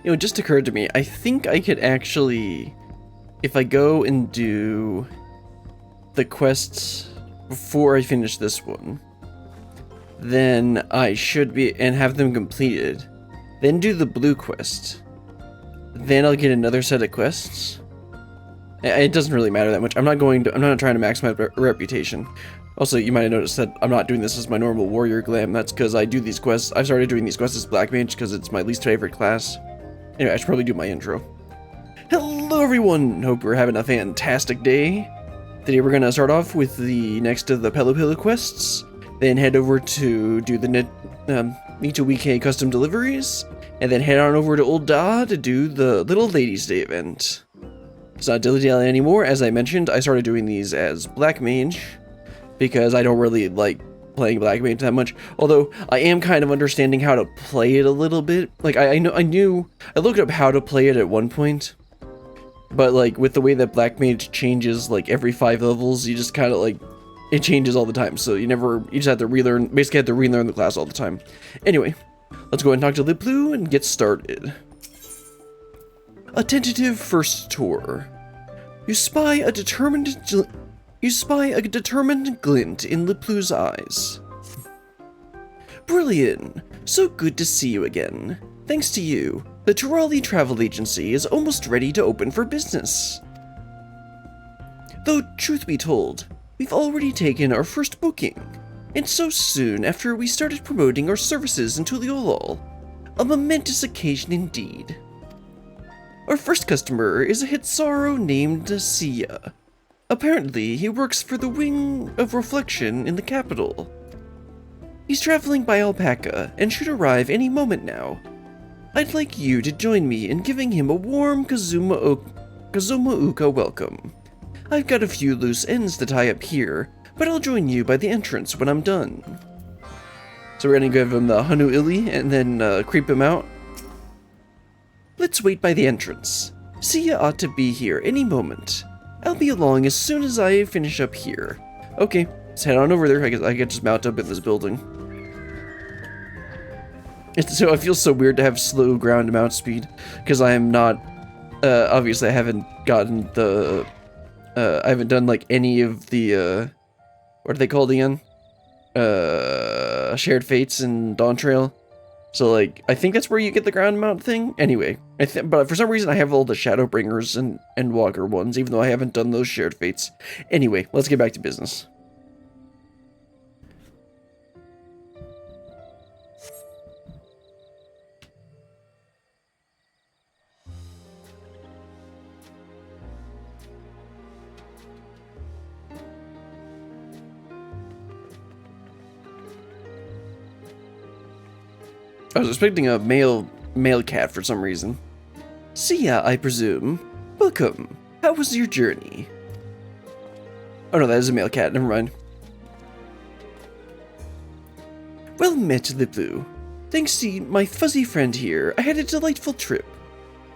You know, it just occurred to me, I think I could actually, if I go and do the quests before I finish this one, then I should be, and have them completed, then do the blue quest. Then I'll get another set of quests. It doesn't really matter that much. I'm not trying to maximize reputation. Also, you might have noticed that I'm not doing this as my normal warrior glam. That's because I do these quests. I've started doing these quests as black mage because it's my least favorite class. Anyway, I should probably do my intro. Hello everyone! Hope we're having a fantastic day. Today we're gonna start off with the next of the Pelupelu quests, then head over to do the Nitowikwe Custom Deliveries, and then head on over to Old Da to do the Little Ladies Day event. It's not dilly-dally anymore. As I mentioned, I started doing these as black mage, because I don't really like playing black mage that much. Although I am kind of understanding how to play it a little bit. Like I looked up how to play it at one point, but like with the way that black mage changes like every 5 levels, you just kind of like it changes all the time. So you just have to relearn. Basically, have to relearn the class all the time. Anyway, let's go ahead and talk to Pelupelu and get started. A tentative first tour. You spy a determined glint in Pelupelu's eyes. Brilliant! So good to see you again. Thanks to you, the Turali Travel Agency is almost ready to open for business. Though, truth be told, we've already taken our first booking, and so soon after we started promoting our services in Tuliolol. A momentous occasion indeed. Our first customer is a Hitsaro named Sia. Apparently, he works for the Wing of Reflection in the capital. He's traveling by alpaca and should arrive any moment now. I'd like you to join me in giving him a warm Kazuma-uka welcome. I've got a few loose ends to tie up here, but I'll join you by the entrance when I'm done. So we're gonna give him the Hanu Ili and then creep him out. Let's wait by the entrance. Sia ought to be here any moment. I'll be along as soon as I finish up here. Okay, let's head on over there. I guess I can just mount up in this building. It feels so weird to have slow ground mount speed, because I am not, obviously I haven't gotten the, I haven't done like any of the, what are they called again? Shared Fates and Dawn Trail. So, like, I think that's where you get the ground mount thing. Anyway, but for some reason I have all the Shadowbringers and Walker ones, even though I haven't done those shared fates. Anyway, let's get back to business. I was expecting a male cat for some reason. Sia, I presume. Welcome. How was your journey? Oh no, that is a male cat. Never mind. Well met, Pelupelu. Thanks to my fuzzy friend here, I had a delightful trip.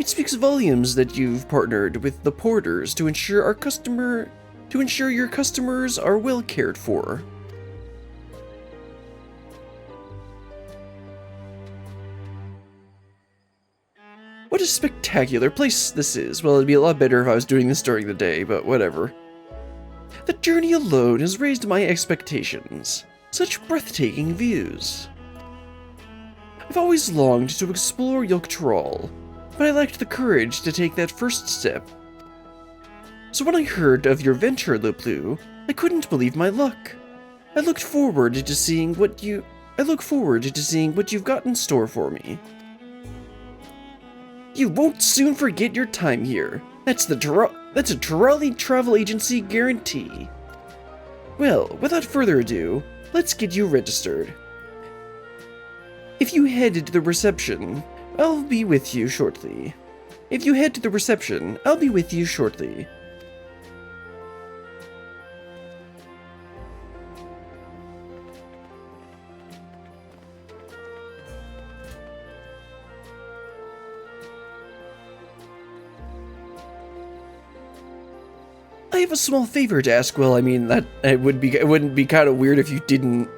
It speaks volumes that you've partnered with the porters to ensure your customers are well cared for. What a spectacular place this is. Well, it'd be a lot better if I was doing this during the day, but whatever. The journey alone has raised my expectations. Such breathtaking views. I've always longed to explore Yogg-Turall, but I lacked the courage to take that first step. So when I heard of your venture, Pelupelu, I couldn't believe my luck. I look forward to seeing what you've got in store for me. You won't soon forget your time here. That's a Turali Travel Agency guarantee. Well, without further ado, let's get you registered. If you head to the reception, I'll be with you shortly. I have a small favor to ask. Well, I mean, it wouldn't be kind of weird if you didn't.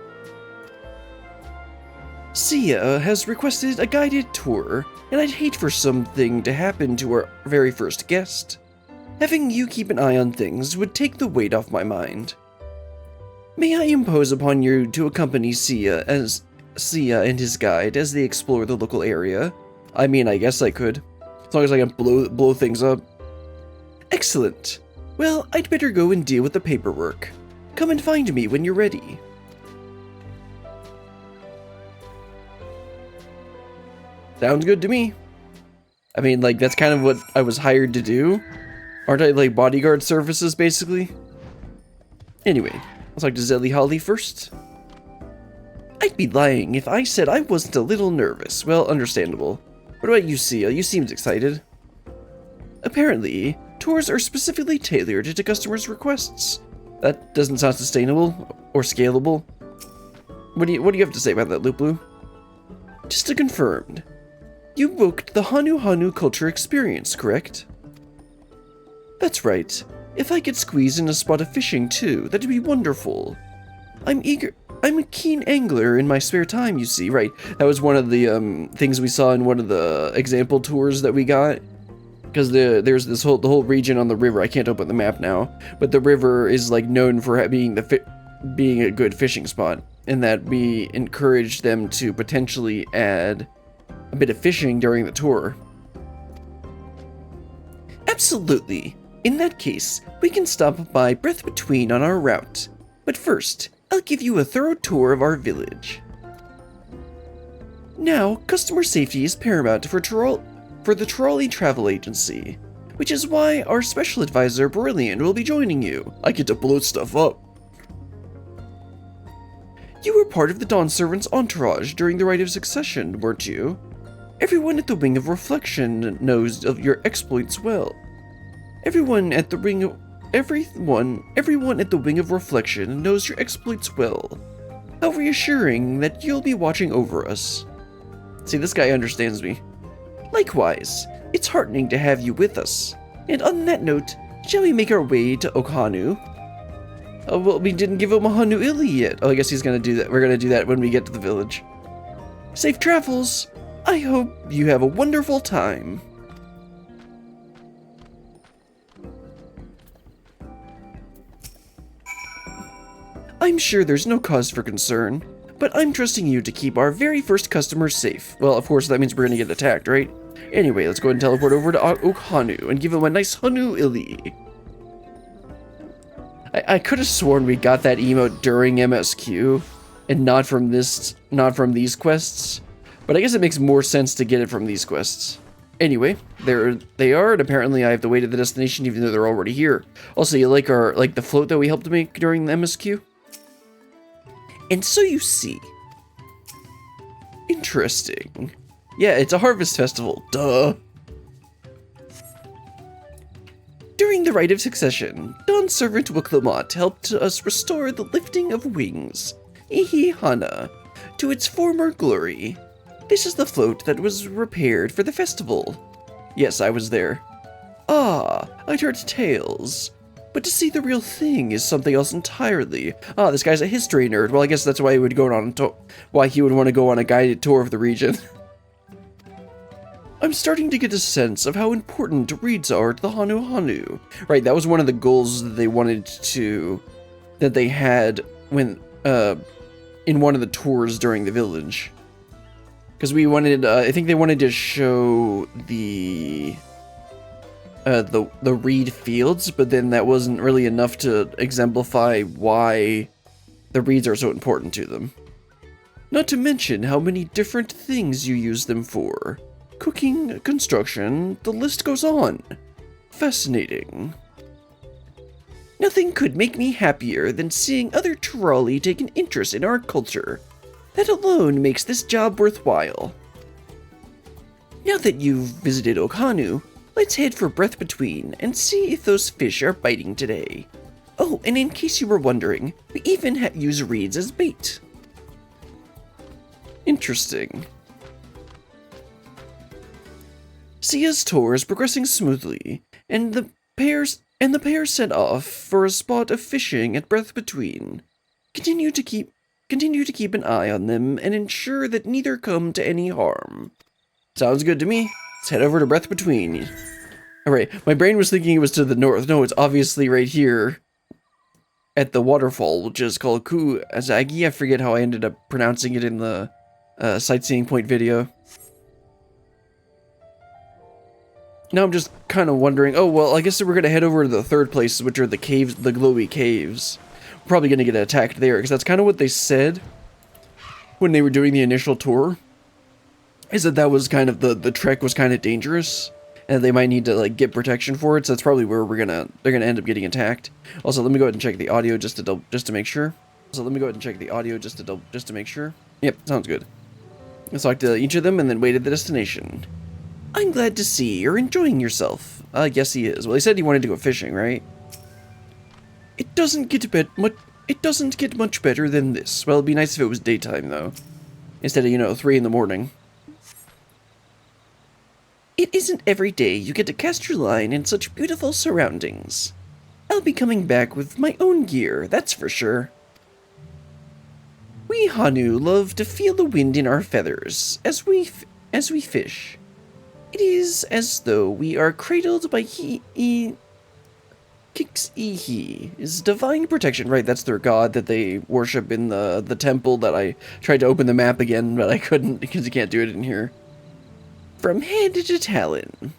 Sia has requested a guided tour, and I'd hate for something to happen to our very first guest. Having you keep an eye on things would take the weight off my mind. May I impose upon you to accompany Sia and his guide as they explore the local area? I mean, I guess I could, as long as I can blow things up. Excellent. Well, I'd better go and deal with the paperwork. Come and find me when you're ready. Sounds good to me. I mean, like, that's kind of what I was hired to do. Aren't I, like, bodyguard services, basically? Anyway, let's talk to Zelly Holly first. I'd be lying if I said I wasn't a little nervous. Well, understandable. What about you, Sia? You seemed excited. Apparently, tours are specifically tailored to customers' requests. That doesn't sound sustainable or scalable. What do you have to say about that, Luplu? Just to confirm, you booked the Hanu culture experience, correct? That's right. If I could squeeze in a spot of fishing too, that'd be wonderful. I'm a keen angler in my spare time, you see, right? That was one of the things we saw in one of the example tours that we got. Because there's the whole region on the river. I can't open the map now, but the river is like known for being being a good fishing spot, and that we encouraged them to potentially add a bit of fishing during the tour. Absolutely. In that case, we can stop by Breath Between on our route. But first, I'll give you a thorough tour of our village. Now, customer safety is paramount for the Trolley Travel Agency, which is why our special advisor, Brilliant, will be joining you. I get to blow stuff up. You were part of the Dawn Servant's entourage during the Rite of Succession, weren't you? Everyone at the Wing of Reflection knows of your exploits well. Everyone at the Wing of Reflection knows your exploits well. How reassuring that you'll be watching over us. See, this guy understands me. Likewise, it's heartening to have you with us. And on that note, shall we make our way to Okhanu? Oh, well, we didn't give him a Hanu Ili yet. Oh, I guess he's gonna do that. We're gonna do that when we get to the village. Safe travels. I hope you have a wonderful time. I'm sure there's no cause for concern, but I'm trusting you to keep our very first customer safe. Well, of course, that means we're gonna get attacked, right? Anyway, let's go ahead and teleport over to Okhanu and give him a nice Hanu Ili. I could have sworn we got that emote during MSQ, and not from these quests, but I guess it makes more sense to get it from these quests. Anyway, there they are, and apparently I have to wait at the destination even though they're already here. Also, you like the float that we helped make during the MSQ? And so you see. Interesting. Yeah, it's a harvest festival. Duh. During the Rite of Succession, Dawn Servant Wuklamot helped us restore the lifting of wings, Ihihana, to its former glory. This is the float that was repaired for the festival. Yes, I was there. Ah, I'd heard tales. But to see the real thing is something else entirely. Ah, this guy's a history nerd. Well, I guess that's why he would want to go on a guided tour of the region. I'm starting to get a sense of how important reeds are to the Hanu. Right, that was one of the goals that they had when, in one of the tours during the village. Because we wanted, I think they wanted to show the reed fields, but then that wasn't really enough to exemplify why the reeds are so important to them. Not to mention how many different things you use them for. Cooking, construction, the list goes on. Fascinating. Nothing could make me happier than seeing other Trolley take an interest in our culture. That alone makes this job worthwhile. Now that you've visited Okhanu, let's head for Breath Between and see if those fish are biting today. Oh, and in case you were wondering, we even use reeds as bait. Interesting. Sia's tour is progressing smoothly, and the pair set off for a spot of fishing at Breath Between. Continue to keep Continue to keep an eye on them and ensure that neither come to any harm. Sounds good to me. Let's head over to Breath Between. Alright, my brain was thinking it was to the north. No, it's obviously right here at the waterfall, which is called Kuazagi. I forget how I ended up pronouncing it in the sightseeing point video. Now I'm just kind of wondering, oh, well, I guess we're going to head over to the third place, which are the caves, the glowy caves. We're probably going to get attacked there, because that's kind of what they said when they were doing the initial tour. Is that was kind of, the trek was kind of dangerous, and they might need to, like, get protection for it, so that's probably where they're gonna end up getting attacked. Also, let me go ahead and check the audio just to make sure. Yep, sounds good. Let's talk to each of them and then wait at the destination. I'm glad to see you're enjoying yourself. Yes he is. Well, he said he wanted to go fishing, right? It doesn't get much better than this. Well, it'd be nice if it was daytime, though. Instead of, 3 in the morning. It isn't every day you get to cast your line in such beautiful surroundings. I'll be coming back with my own gear, that's for sure. We Hanu love to feel the wind in our feathers as we fish. It is as though we are cradled by Kix-Ihi, divine protection. Right, that's their god that they worship in the temple that I tried to open the map again, but I couldn't because you can't do it in here. From head to talon.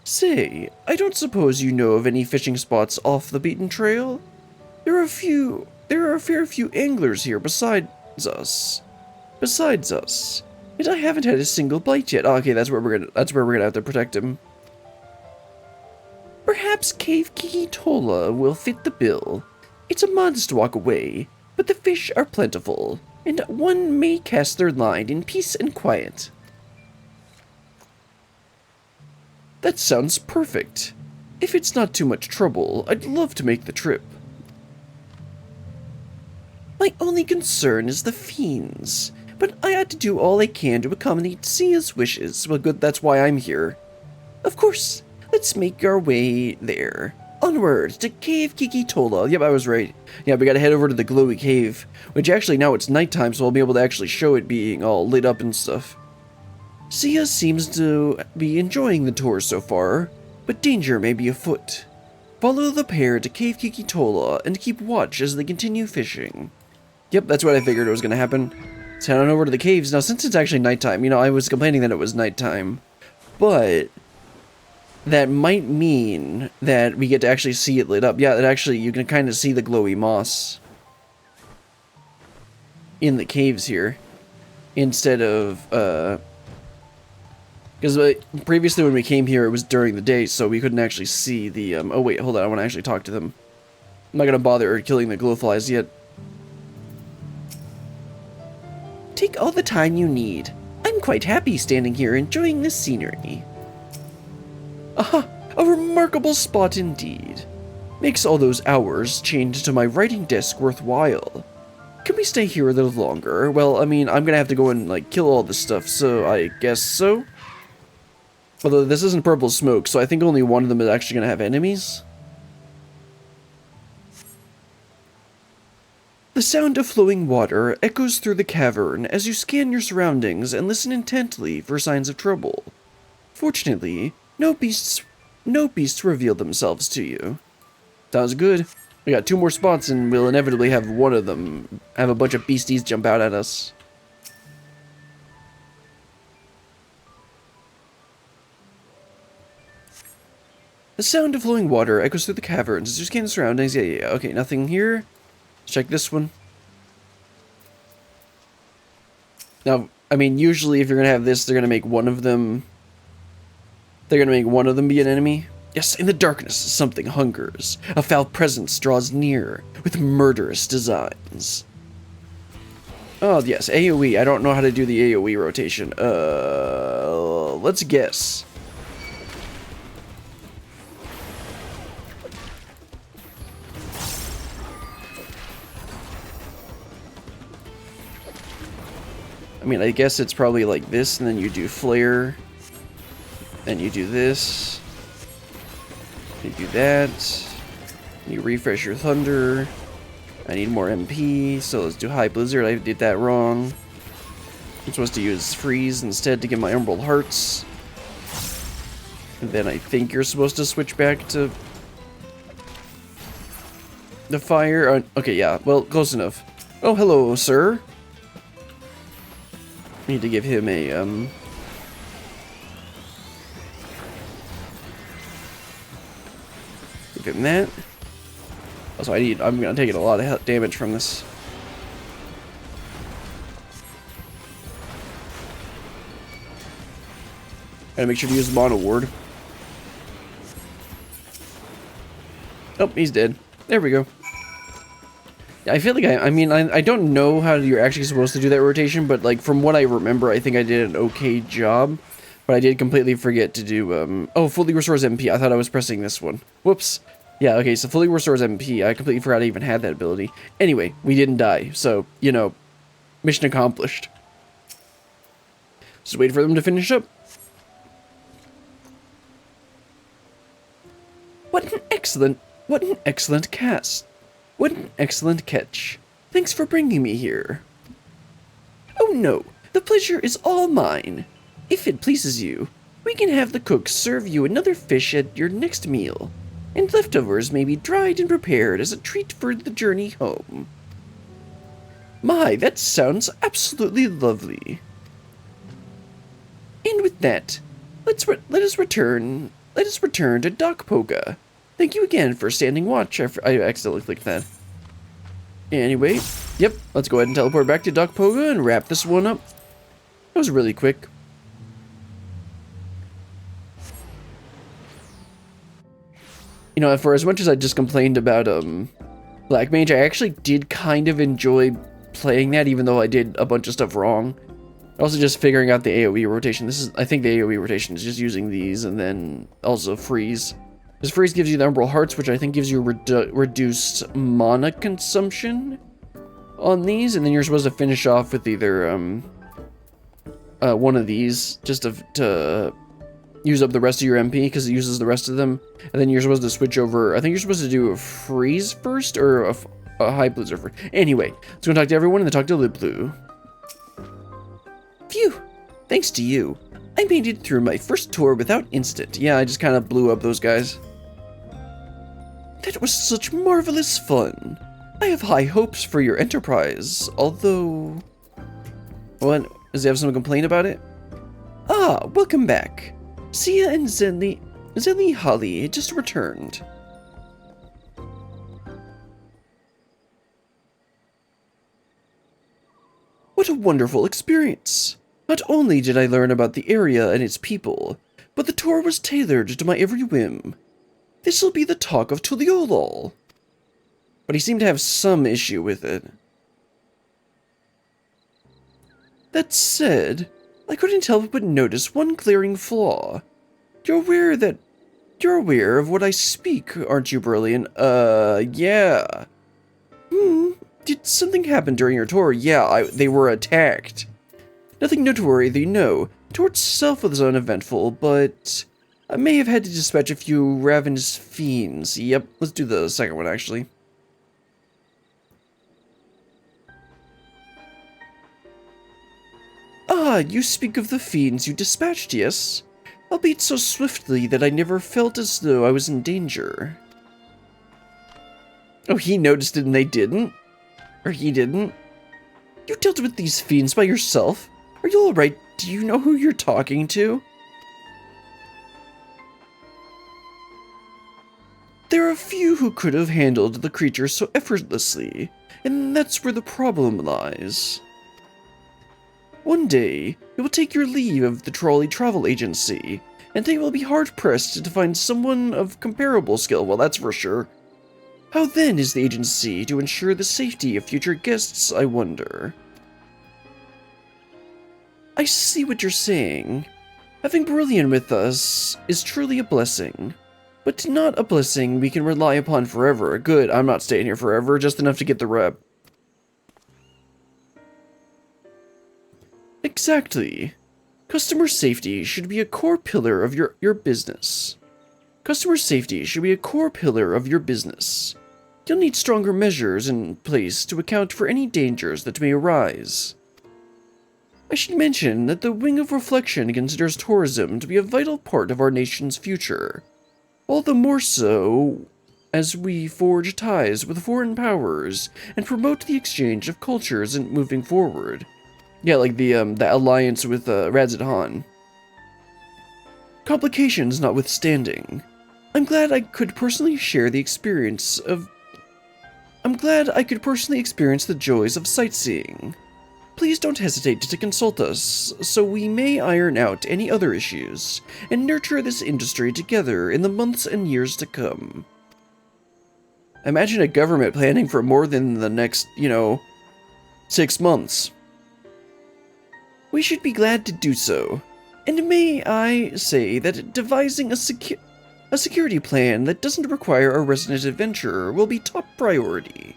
Say, I don't suppose you know of any fishing spots off the beaten trail? There are a fair few anglers here besides us. And I haven't had a single bite yet. Oh, okay, that's where we're gonna have to protect him. Perhaps Cave Kikitola will fit the bill. It's a modest walk away, but the fish are plentiful, and one may cast their line in peace and quiet. That sounds perfect. If it's not too much trouble, I'd love to make the trip. My only concern is the fiends, but I ought to do all I can to accommodate Sia's wishes. Well, good, that's why I'm here. Of course, let's make our way there. Onward to Cave Kikitola. Yep, I was right. Yeah, we gotta head over to the glowy cave, which actually now it's nighttime, so I'll be able to actually show it being all lit up and stuff. Sia seems to be enjoying the tour so far, but danger may be afoot. Follow the pair to Cave Kikitola and keep watch as they continue fishing. Yep, that's what I figured was going to happen. Let's head on over to the caves. Now, since it's actually nighttime, I was complaining that it was nighttime, but that might mean that we get to actually see it lit up. Yeah, you can kind of see the glowy moss in the caves here, instead of, because previously when we came here, it was during the day, so we couldn't actually see the, oh wait, hold on, I want to actually talk to them. I'm not going to bother killing the glowflies yet. Take all the time you need. I'm quite happy standing here enjoying this scenery. Aha, a remarkable spot indeed. Makes all those hours chained to my writing desk worthwhile. Can we stay here a little longer? Well, I mean, I'm going to have to go and, kill all this stuff, so I guess so. Although this isn't purple smoke, so I think only one of them is actually going to have enemies. The sound of flowing water echoes through the cavern as you scan your surroundings and listen intently for signs of trouble. Fortunately, no beasts reveal themselves to you. Sounds good. We got 2 more spots and we'll inevitably have one of them have a bunch of beasties jump out at us. The sound of flowing water echoes through the caverns as you scan the surroundings. Yeah. Okay, nothing here. Let's check this one. Now, I mean, usually if you're gonna have this, they're gonna make one of them. They're gonna make one of them be an enemy. Yes, in the darkness, something hungers. A foul presence draws near with murderous designs. Oh, yes, AoE. I don't know how to do the AoE rotation. Let's guess. I mean, I guess it's probably like this, and then you do flare, then you do this, you do that, you refresh your thunder, I need more MP, so let's do High Blizzard. I did that wrong. I'm supposed to use Freeze instead to get my Emerald Hearts. And then I think you're supposed to switch back to the fire. Okay, yeah, well, close enough. Oh, hello, sir. I need to give him a, give him that. Also, I'm gonna take a lot of damage from this. Gotta make sure to use the Mono Ward. Oh, he's dead. There we go. Yeah, I feel like I don't know how you're actually supposed to do that rotation, but like from what I remember, I think I did an okay job. But I did completely forget to do, oh, fully restores MP. I thought I was pressing this one. Whoops. Yeah, okay, so fully restores MP. I completely forgot I even had that ability. Anyway, we didn't die, so, you know, mission accomplished. Just wait for them to finish up. What an excellent cast. What an excellent catch. Thanks for bringing me here. Oh no, the pleasure is all mine. If it pleases you, we can have the cook serve you another fish at your next meal, and leftovers may be dried and prepared as a treat for the journey home. My, that sounds absolutely lovely. And with that, let us return to Doc Poga. Thank you again for standing watch. I accidentally clicked that. Anyway, yep, let's go ahead and teleport back to Doc Poga and wrap this one up. That was really quick. You know, for as much as I just complained about Black Mage, I actually did kind of enjoy playing that, even though I did a bunch of stuff wrong. Also, just figuring out the AoE rotation. I think the AoE rotation is just using these, and then also Freeze. Because Freeze gives you the Emerald Hearts, which I think gives you reduced mana consumption on these, and then you're supposed to finish off with either one of these, just to use up the rest of your MP, because it uses the rest of them, and then you're supposed to switch over. I think you're supposed to do a Freeze first, or a High Blizzard first. Anyway, let's go talk to everyone, and then talk to Pelupelu. Phew! Thanks to you, I made it through my first tour without incident. Yeah, I just kind of blew up those guys. That was such marvelous fun. I have high hopes for your enterprise, although... What? Does he have some complaint about it? Ah, welcome back. Sia and Zelly Holly just returned. What a wonderful experience. Not only did I learn about the area and its people, but the tour was tailored to my every whim. This'll be the talk of Tuliolol. But he seemed to have some issue with it. That said, I couldn't help but notice one glaring flaw. You're aware of what I speak, aren't you, Berlin? Yeah. Did something happen during your tour? Yeah, they were attacked. Nothing noteworthy, no. The tour itself was uneventful, but I may have had to dispatch a few ravenous fiends. Yep, let's do the second one, actually. Ah, you speak of the fiends you dispatched, yes? Albeit so swiftly that I never felt as though I was in danger. Oh, he noticed it and they didn't? Or he didn't? You dealt with these fiends by yourself? Are you alright? Do you know who you're talking to? There are a few who could have handled the creature so effortlessly, and that's where the problem lies. One day, you will take your leave of the Trolley Travel Agency, and they will be hard-pressed to find someone of comparable skill, well, that's for sure. How then is the agency to ensure the safety of future guests, I wonder? I see what you're saying. Having Brilliant with us is truly a blessing, but not a blessing we can rely upon forever. Good, I'm not staying here forever, just enough to get the rep. Exactly. Customer safety should be a core pillar of your business. Customer safety should be a core pillar of your business. You'll need stronger measures in place to account for any dangers that may arise. I should mention that the Wing of Reflection considers tourism to be a vital part of our nation's future, all the more so as we forge ties with foreign powers and promote the exchange of cultures and moving forward. Yeah, like the alliance with Radzit Han. Complications notwithstanding, I'm glad I could personally experience the joys of sightseeing. Please don't hesitate to consult us, so we may iron out any other issues, and nurture this industry together in the months and years to come. Imagine a government planning for more than the next, 6 months. We should be glad to do so, and may I say that devising a security plan that doesn't require a resident adventurer will be top priority.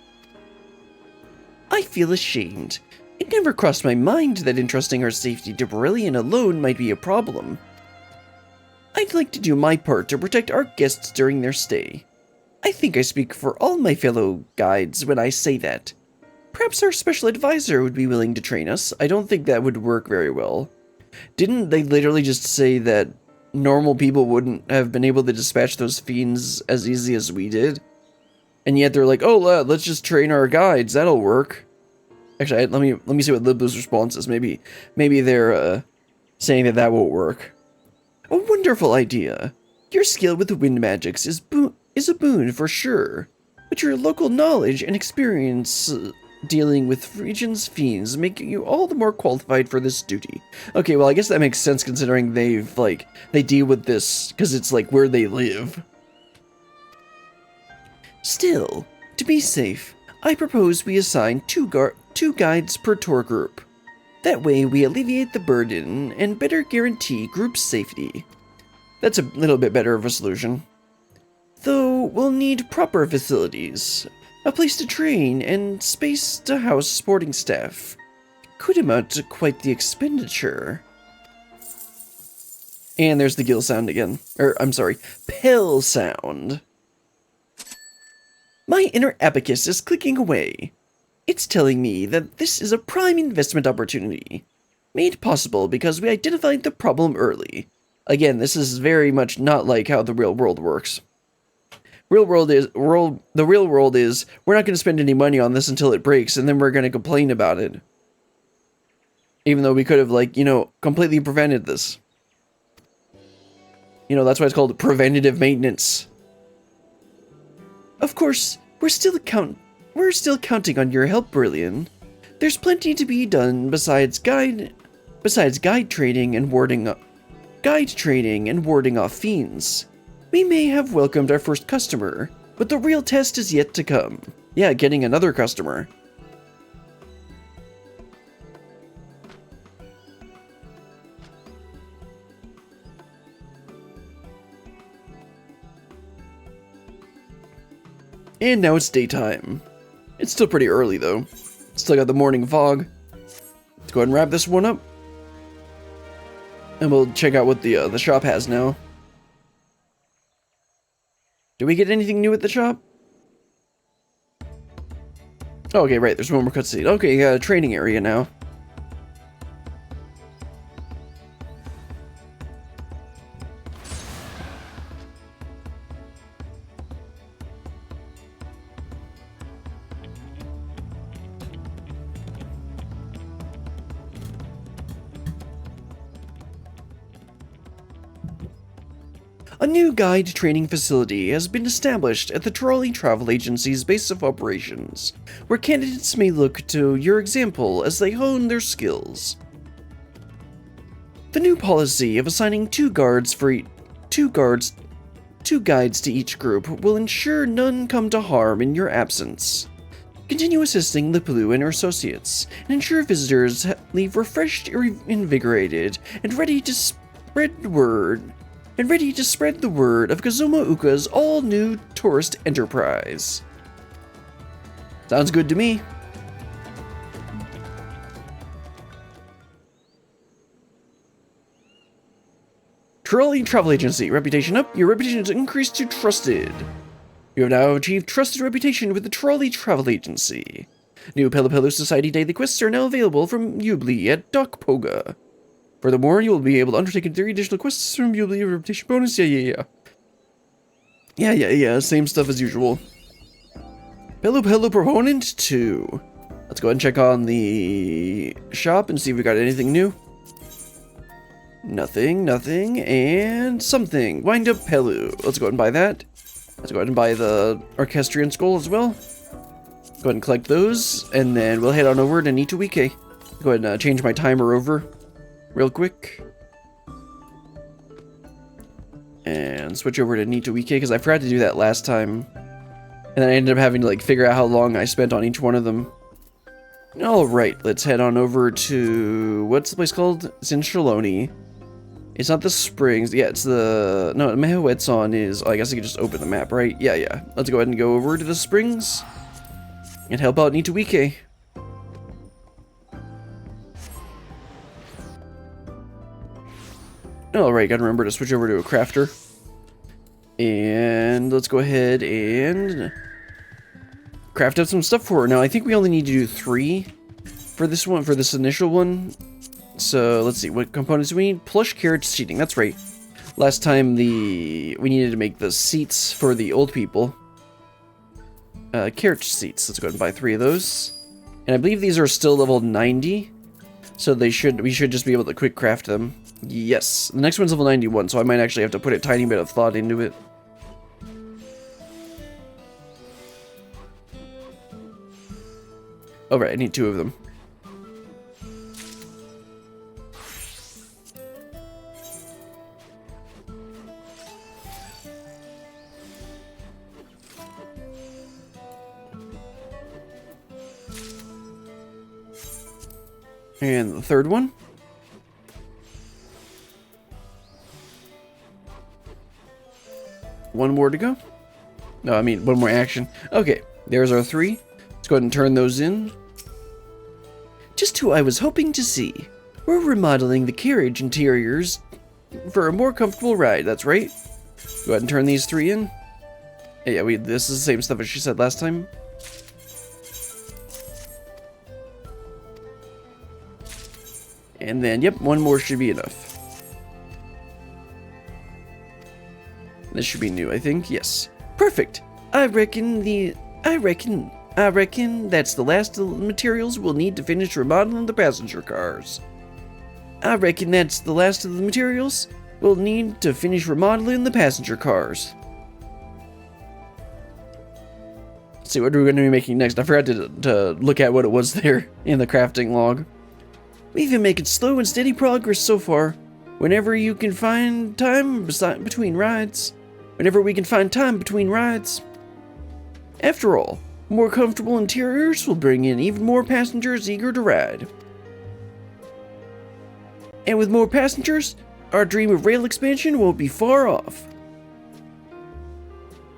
I feel ashamed. It never crossed my mind that entrusting our safety to Brilliant alone might be a problem. I'd like to do my part to protect our guests during their stay. I think I speak for all my fellow guides when I say that. Perhaps our special advisor would be willing to train us. I don't think that would work very well. Didn't they literally just say that normal people wouldn't have been able to dispatch those fiends as easy as we did? And yet they're like, oh, let's just train our guides. That'll work. Actually, let me see what Liblu's response is. Maybe they're saying that won't work. A wonderful idea. Your skill with the wind magics is a boon for sure, but your local knowledge and experience dealing with region's fiends make you all the more qualified for this duty. Okay, well, I guess that makes sense considering they deal with this because it's like where they live. Still, to be safe, I propose we assign two guides per tour group. That way we alleviate the burden and better guarantee group safety. That's a little bit better of a solution. Though we'll need proper facilities, a place to train, and space to house sporting staff. Could amount to quite the expenditure. And there's the gill sound again. I'm sorry, pill sound. My inner abacus is clicking away. It's telling me that this is a prime investment opportunity, made possible because we identified the problem early. Again, this is very much not like how the real world works. The real world is we're not going to spend any money on this until it breaks, and then we're going to complain about it. Even though we could have, completely prevented this. That's why it's called preventative maintenance. Of course, we're still counting on your help, Brilliant. There's plenty to be done besides guide training and warding off fiends. We may have welcomed our first customer, but the real test is yet to come. Yeah, getting another customer. And now it's daytime. It's still pretty early, though. Still got the morning fog. Let's go ahead and wrap this one up. And we'll check out what the shop has now. Do we get anything new at the shop? Okay, right, there's one more cutscene. Okay, got a training area now. A new guide training facility has been established at the Trolley Travel Agency's base of operations, where candidates may look to your example as they hone their skills. The new policy of assigning two guides to each group will ensure none come to harm in your absence. Continue assisting Pelupelu and her associates, and ensure visitors leave refreshed, invigorated, and ready to spread the word of Kazuma Uka's all-new tourist enterprise. Sounds good to me. Trolley Travel Agency. Reputation up. Your reputation is increased to trusted. You have now achieved trusted reputation with the Trolley Travel Agency. New Pelupelu Society daily quests are now available from Ubli at Dokpoga. Furthermore, you will be able to undertake 3 additional quests from Ubli reputation bonus. Yeah. Same stuff as usual. Pelupelu Proponent 2. Let's go ahead and check on the shop and see if we got anything new. Nothing, and something. Wind Up Pelu. Let's go ahead and buy that. Let's go ahead and buy the Orchestrion Skull as well. Go ahead and collect those, and then we'll head on over to Nitowikwe. Go ahead and change my timer over real quick. And switch over to Nitowikwe, because I forgot to do that last time. And then I ended up having to like figure out how long I spent on each one of them. Alright, let's head on over to... what's the place called? It's in Shaloni. It's not the Springs. Yeah, it's the... no, Mehawetson is... oh, I guess I could just open the map, right? Yeah. Let's go ahead and go over to the Springs. And help out Nitowikwe. Alright, gotta remember to switch over to a crafter. And let's go ahead and craft up some stuff for her. Now, I think we only need to do 3 for this one, for this initial one. So, let's see, what components do we need? Plush carriage seating, that's right. Last time we needed to make the seats for the old people. Carriage seats, let's go ahead and buy 3 of those. And I believe these are still level 90. So we should just be able to quick craft them. Yes, the next one's level 91, so I might actually have to put a tiny bit of thought into it. Alright, I need 2 of them. And the third one. One more to go. No, I mean, one more action. Okay, there's our 3. Let's go ahead and turn those in. Just who I was hoping to see. We're remodeling the carriage interiors for a more comfortable ride, that's right. Go ahead and turn these 3 in. Yeah, this is the same stuff as she said last time. And then, yep, 1 more should be enough. This should be new, I think. Yes. Perfect. I reckon that's the last of the materials we'll need to finish remodeling the passenger cars. Let's see, what are we going to be making next? I forgot to look at what it was there in the crafting log. We've been making slow and steady progress so far. Whenever we can find time between rides. After all, more comfortable interiors will bring in even more passengers eager to ride. And with more passengers, our dream of rail expansion won't be far off.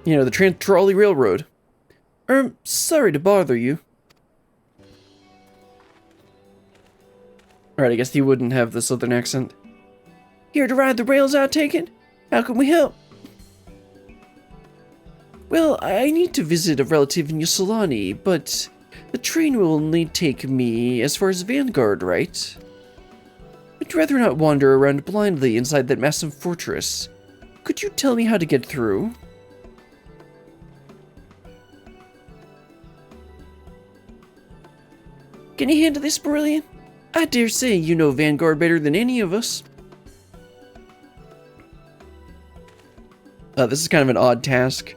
You know, the Trans-Trolley Railroad. Sorry to bother you. Alright, I guess he wouldn't have the southern accent. Here to ride the rails out taken? How can we help? Well, I need to visit a relative in Ysolani, but the train will only take me as far as Vanguard, right? I'd rather not wander around blindly inside that massive fortress. Could you tell me how to get through? Can you handle this, Brilliant? I dare say you know Vanguard better than any of us. This is kind of an odd task.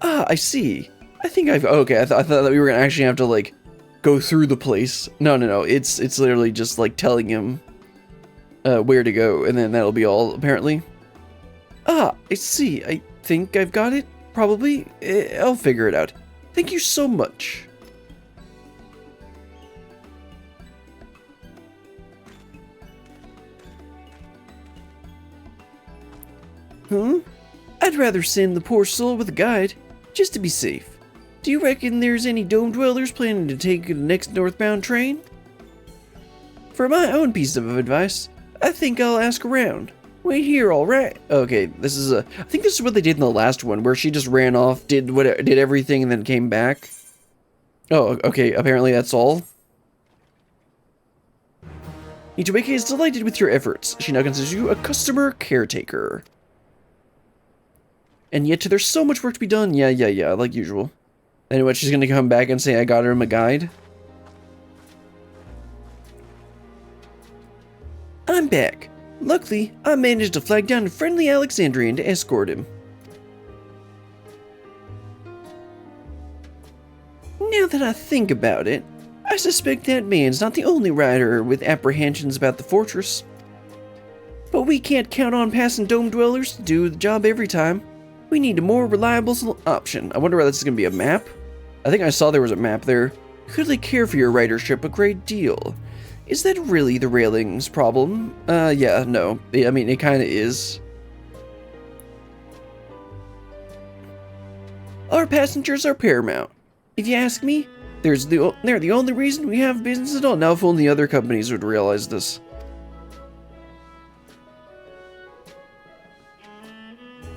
Ah, I see. I think okay, I thought that we were gonna actually have to, like, go through the place. No, it's literally just, like, telling him where to go, and then that'll be all, apparently. Ah, I see. I think I've got it. Probably. I'll figure it out. Thank you so much. I'd rather send the poor soul with a guide, just to be safe. Do you reckon there's any dome dwellers planning to take the next northbound train? For my own piece of advice, I think I'll ask around. Wait here, alright. Okay, this is I think this is what they did in the last one, where she just ran off, did everything, and then came back. Oh, okay, apparently that's all. Nitowikwe is delighted with your efforts. She now considers you a customer caretaker. And yet there's so much work to be done. Yeah, like usual. Anyway, she's gonna come back and say I got her a guide. I'm back. Luckily, I managed to flag down a friendly Alexandrian to escort him. Now that I think about it, I suspect that man's not the only rider with apprehensions about the fortress. But we can't count on passing dome dwellers to do the job every time. We need a more reliable option. I wonder whether this is going to be a map? I think I saw there was a map there. You clearly care for your ridership a great deal. Is that really the railings problem? Yeah, no. I mean, it kind of is. Our passengers are paramount. If you ask me, they're the only reason we have business at all. Now, if only other companies would realize this.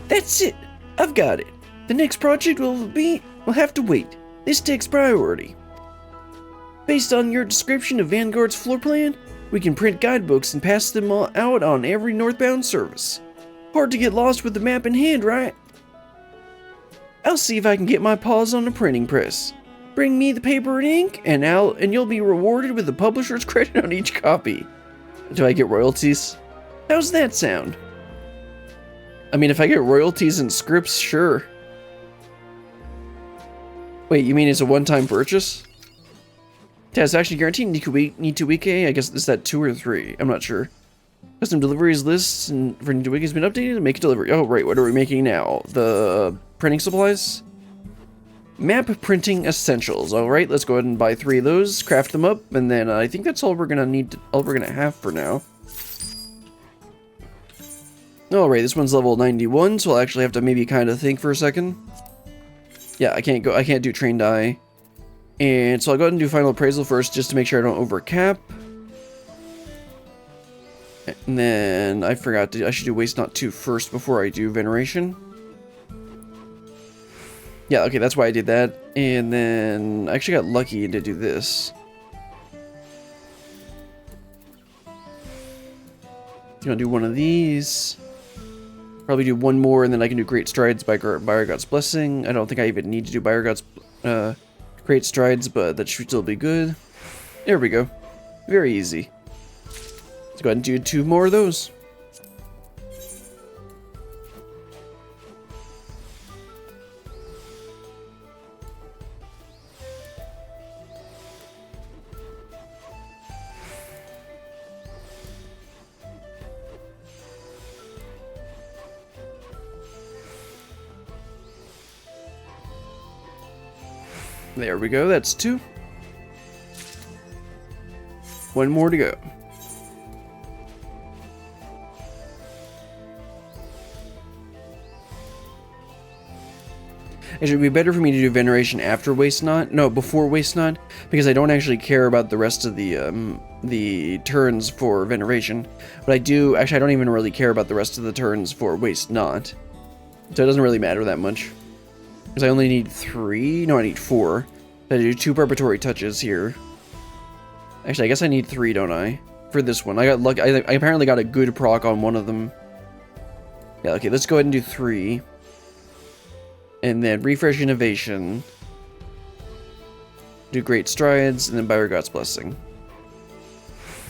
That's it. I've got it. The next project will have to wait. This takes priority. Based on your description of Vanguard's floor plan, we can print guidebooks and pass them out on every northbound service. Hard to get lost with the map in hand, right? I'll see if I can get my paws on a printing press. Bring me the paper and ink, and you'll be rewarded with the publisher's credit on each copy. Do I get royalties? How's that sound? I mean, if I get royalties and scripts, sure. Wait, you mean it's a one-time purchase? Satisfaction guaranteed, Nitowikwe, I guess, is that 2 or 3? I'm not sure. Custom deliveries lists and for Nitowikwe has been updated to make a delivery. Oh, right, what are we making now? The printing supplies? Map printing essentials. Alright, let's go ahead and buy 3 of those, craft them up, and then I think that's all we're gonna have for now. Alright, this one's level 91, so I'll actually have to maybe kind of think for a second. Yeah, I can't do trained eye. And so I'll go ahead and do final appraisal first, just to make sure I don't overcap. And then I should do waste not 2 first before I do veneration. Yeah, okay, that's why I did that. And then I actually got lucky to do this. I'm gonna do one of these. Probably do one more, and then I can do Great Strides by God's Blessing. I don't think I even need to do by God's Great Strides, but that should still be good. There we go. Very easy. Let's go ahead and do 2 more of those. There we go, that's 2. 1 more to go. It should be better for me to do veneration after waste not, no, before waste not, because I don't actually care about the rest of the turns for veneration. But I do, actually I don't even really care about the rest of the turns for waste not. So it doesn't really matter that much. Because I only need 3, no I need 4. I do 2 preparatory touches here. Actually, I guess I need 3, don't I? For this one. I got lucky. I apparently got a good proc on one of them. Yeah, okay, let's go ahead and do 3. And then refresh innovation. Do Great Strides, and then by God's Blessing.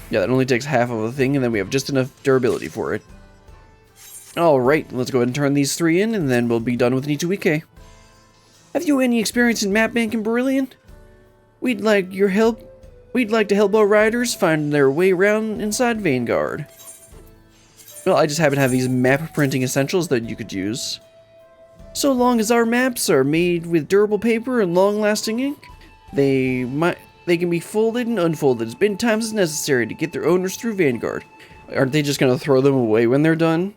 Yeah, that only takes half of a thing, and then we have just enough durability for it. Alright, let's go ahead and turn these 3 in, and then we'll be done with Nitowikwe. Have you any experience in map making, Brilliant? We'd like your help. We'd like to help our riders find their way around inside Vanguard. Well, I just happen to have these map printing essentials that you could use. So long as our maps are made with durable paper and long-lasting ink, they can be folded and unfolded as many times as necessary to get their owners through Vanguard. Aren't they just gonna throw them away when they're done?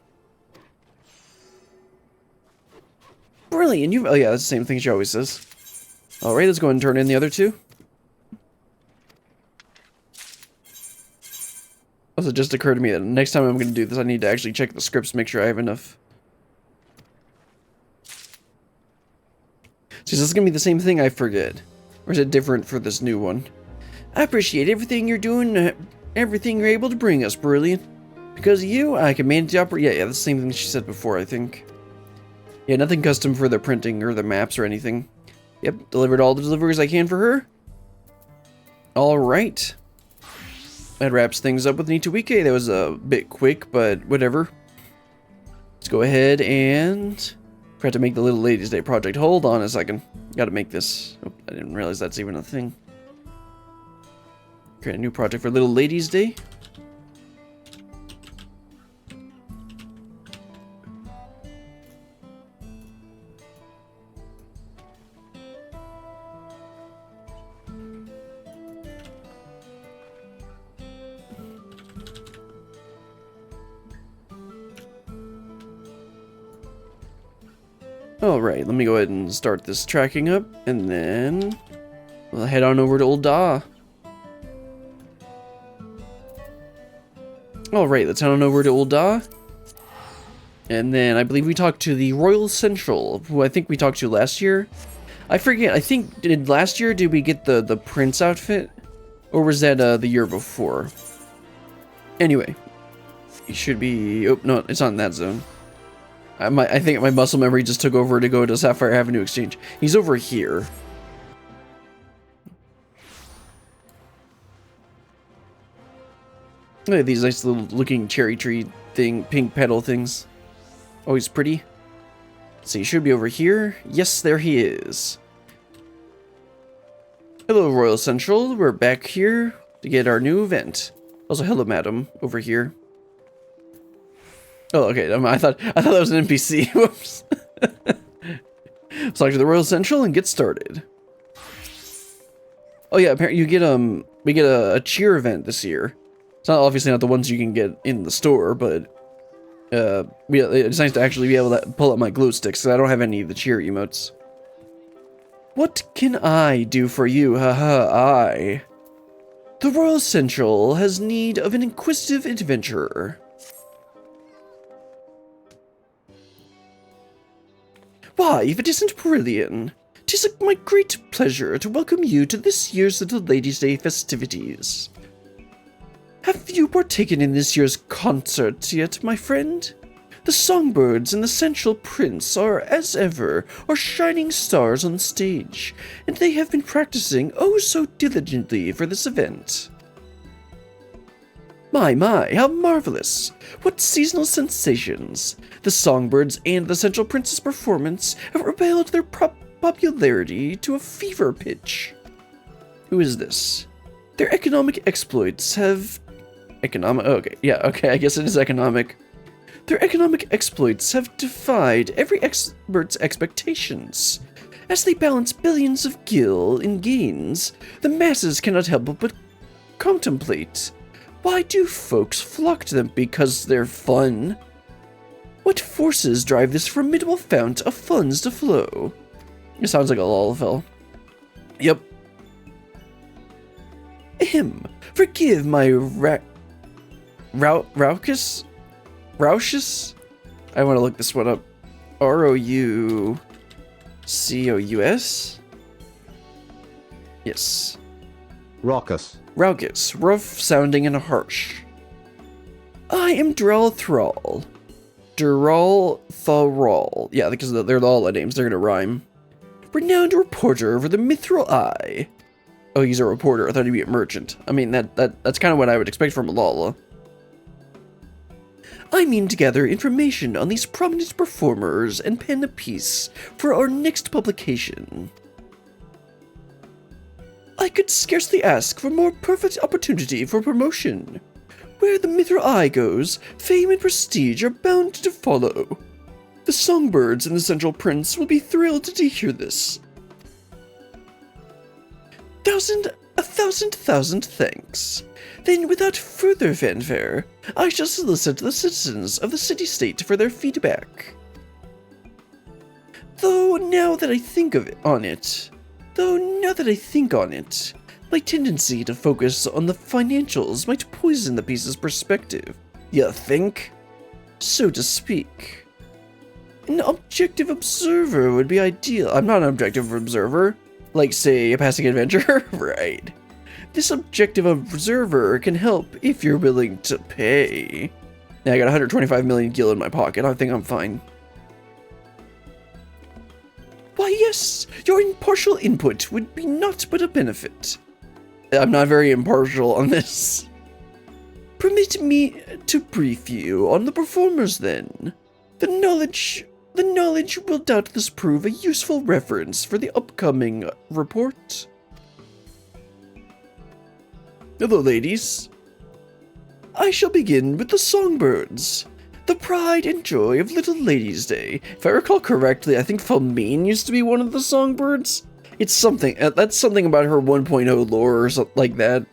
Brilliant, oh yeah, that's the same thing she always says. Alright, let's go ahead and turn in the other 2. Plus, it just occurred to me that next time I'm going to do this, I need to actually check the scripts, make sure I have enough. So is this going to be the same thing? I forget. Or is it different for this new one? I appreciate everything you're doing, everything you're able to bring us, Brilliant. Because of you, I can manage the operation. Yeah, that's the same thing she said before, I think. Yeah, nothing custom for the printing or the maps or anything. Yep, delivered all the deliveries I can for her. Alright. That wraps things up with Nitowikwe. That was a bit quick, but whatever. Let's go ahead and... forgot to make the Little Ladies Day project. Hold on a second. Gotta make this. Oh, I didn't realize that's even a thing. Create a new project for Little Ladies Day. Alright, let me go ahead and start this tracking up, and then we'll head on over to Old Da. Alright, let's head on over to Old Da. And then I believe we talked to the Royal Central, who I think we talked to last year. I forget, I think, did last year, did we get the Prince outfit? Or was that the year before? Anyway, it should be, oh, no, it's not in that zone. I think my muscle memory just took over to go to Sapphire Avenue Exchange. He's over here. Look at these nice little looking cherry tree thing, pink petal things. Always pretty. So he should be over here. Yes, there he is. Hello, Royal Central. We're back here to get our new event. Also, hello, madam, over here. Oh, okay. I thought that was an NPC. Whoops. Let's talk to the Royal Central and get started. Oh yeah, apparently you get we get a cheer event this year. It's not obviously not the ones you can get in the store, but it's nice to actually be able to pull up my glue sticks because I don't have any of the cheer emotes. What can I do for you? Haha, The Royal Central has need of an inquisitive adventurer. Why, if it isn't Brilliant, 'tis my great pleasure to welcome you to this year's Little Ladies' Day festivities. Have you partaken in this year's concert yet, my friend? The songbirds and the Central Prince are, as ever, our shining stars on stage, and they have been practicing oh so diligently for this event. My, how marvelous! What seasonal sensations! The songbirds and the Central Prince's performance have propelled their popularity to a fever pitch. Who is this? Their economic exploits have... okay, I guess it is economic. Their economic exploits have defied every expert's expectations. As they balance billions of gil in gains, the masses cannot help but contemplate. Why do folks flock to them? Because they're fun? What forces drive this formidable fount of funds to flow? It sounds like a lullaby. Yep. Forgive my Raucous? I want to look this one up. R-O-U-C-O-U-S? Yes. Raucous. Raucous, rough sounding and harsh. I am Dural Thrall. Dural Thrall. Yeah, because they're all the names, they're gonna rhyme. Renowned reporter for the Mithril Eye. Oh, he's a reporter. I thought he'd be a merchant. I mean, that's kind of what I would expect from a Lala. I mean to gather information on these prominent performers and pen a piece for our next publication. I could scarcely ask for more perfect opportunity for promotion. Where the Mithril Eye goes, fame and prestige are bound to follow. The songbirds and the Central Prince will be thrilled to hear this. A thousand thanks. Then, without further fanfare, I shall solicit the citizens of the city-state for their feedback. Though now that I think on it, My tendency to focus on the financials might poison the piece's perspective. You think? So to speak. An objective observer would be ideal. I'm not an objective observer. Like, say, a passing adventure? Right. This objective observer can help if you're willing to pay. Now I got 125 million gil in my pocket. I think I'm fine. Why, yes, your impartial input would be naught but a benefit. I'm not very impartial on this. Permit me to brief you on the performers, then. The knowledge will doubtless prove a useful reference for the upcoming report. Hello, ladies. I shall begin with the songbirds, the pride and joy of Little Ladies' Day. If I recall correctly, I think Felmine used to be one of the songbirds. It's something, that's something about her 1.0 lore or something like that.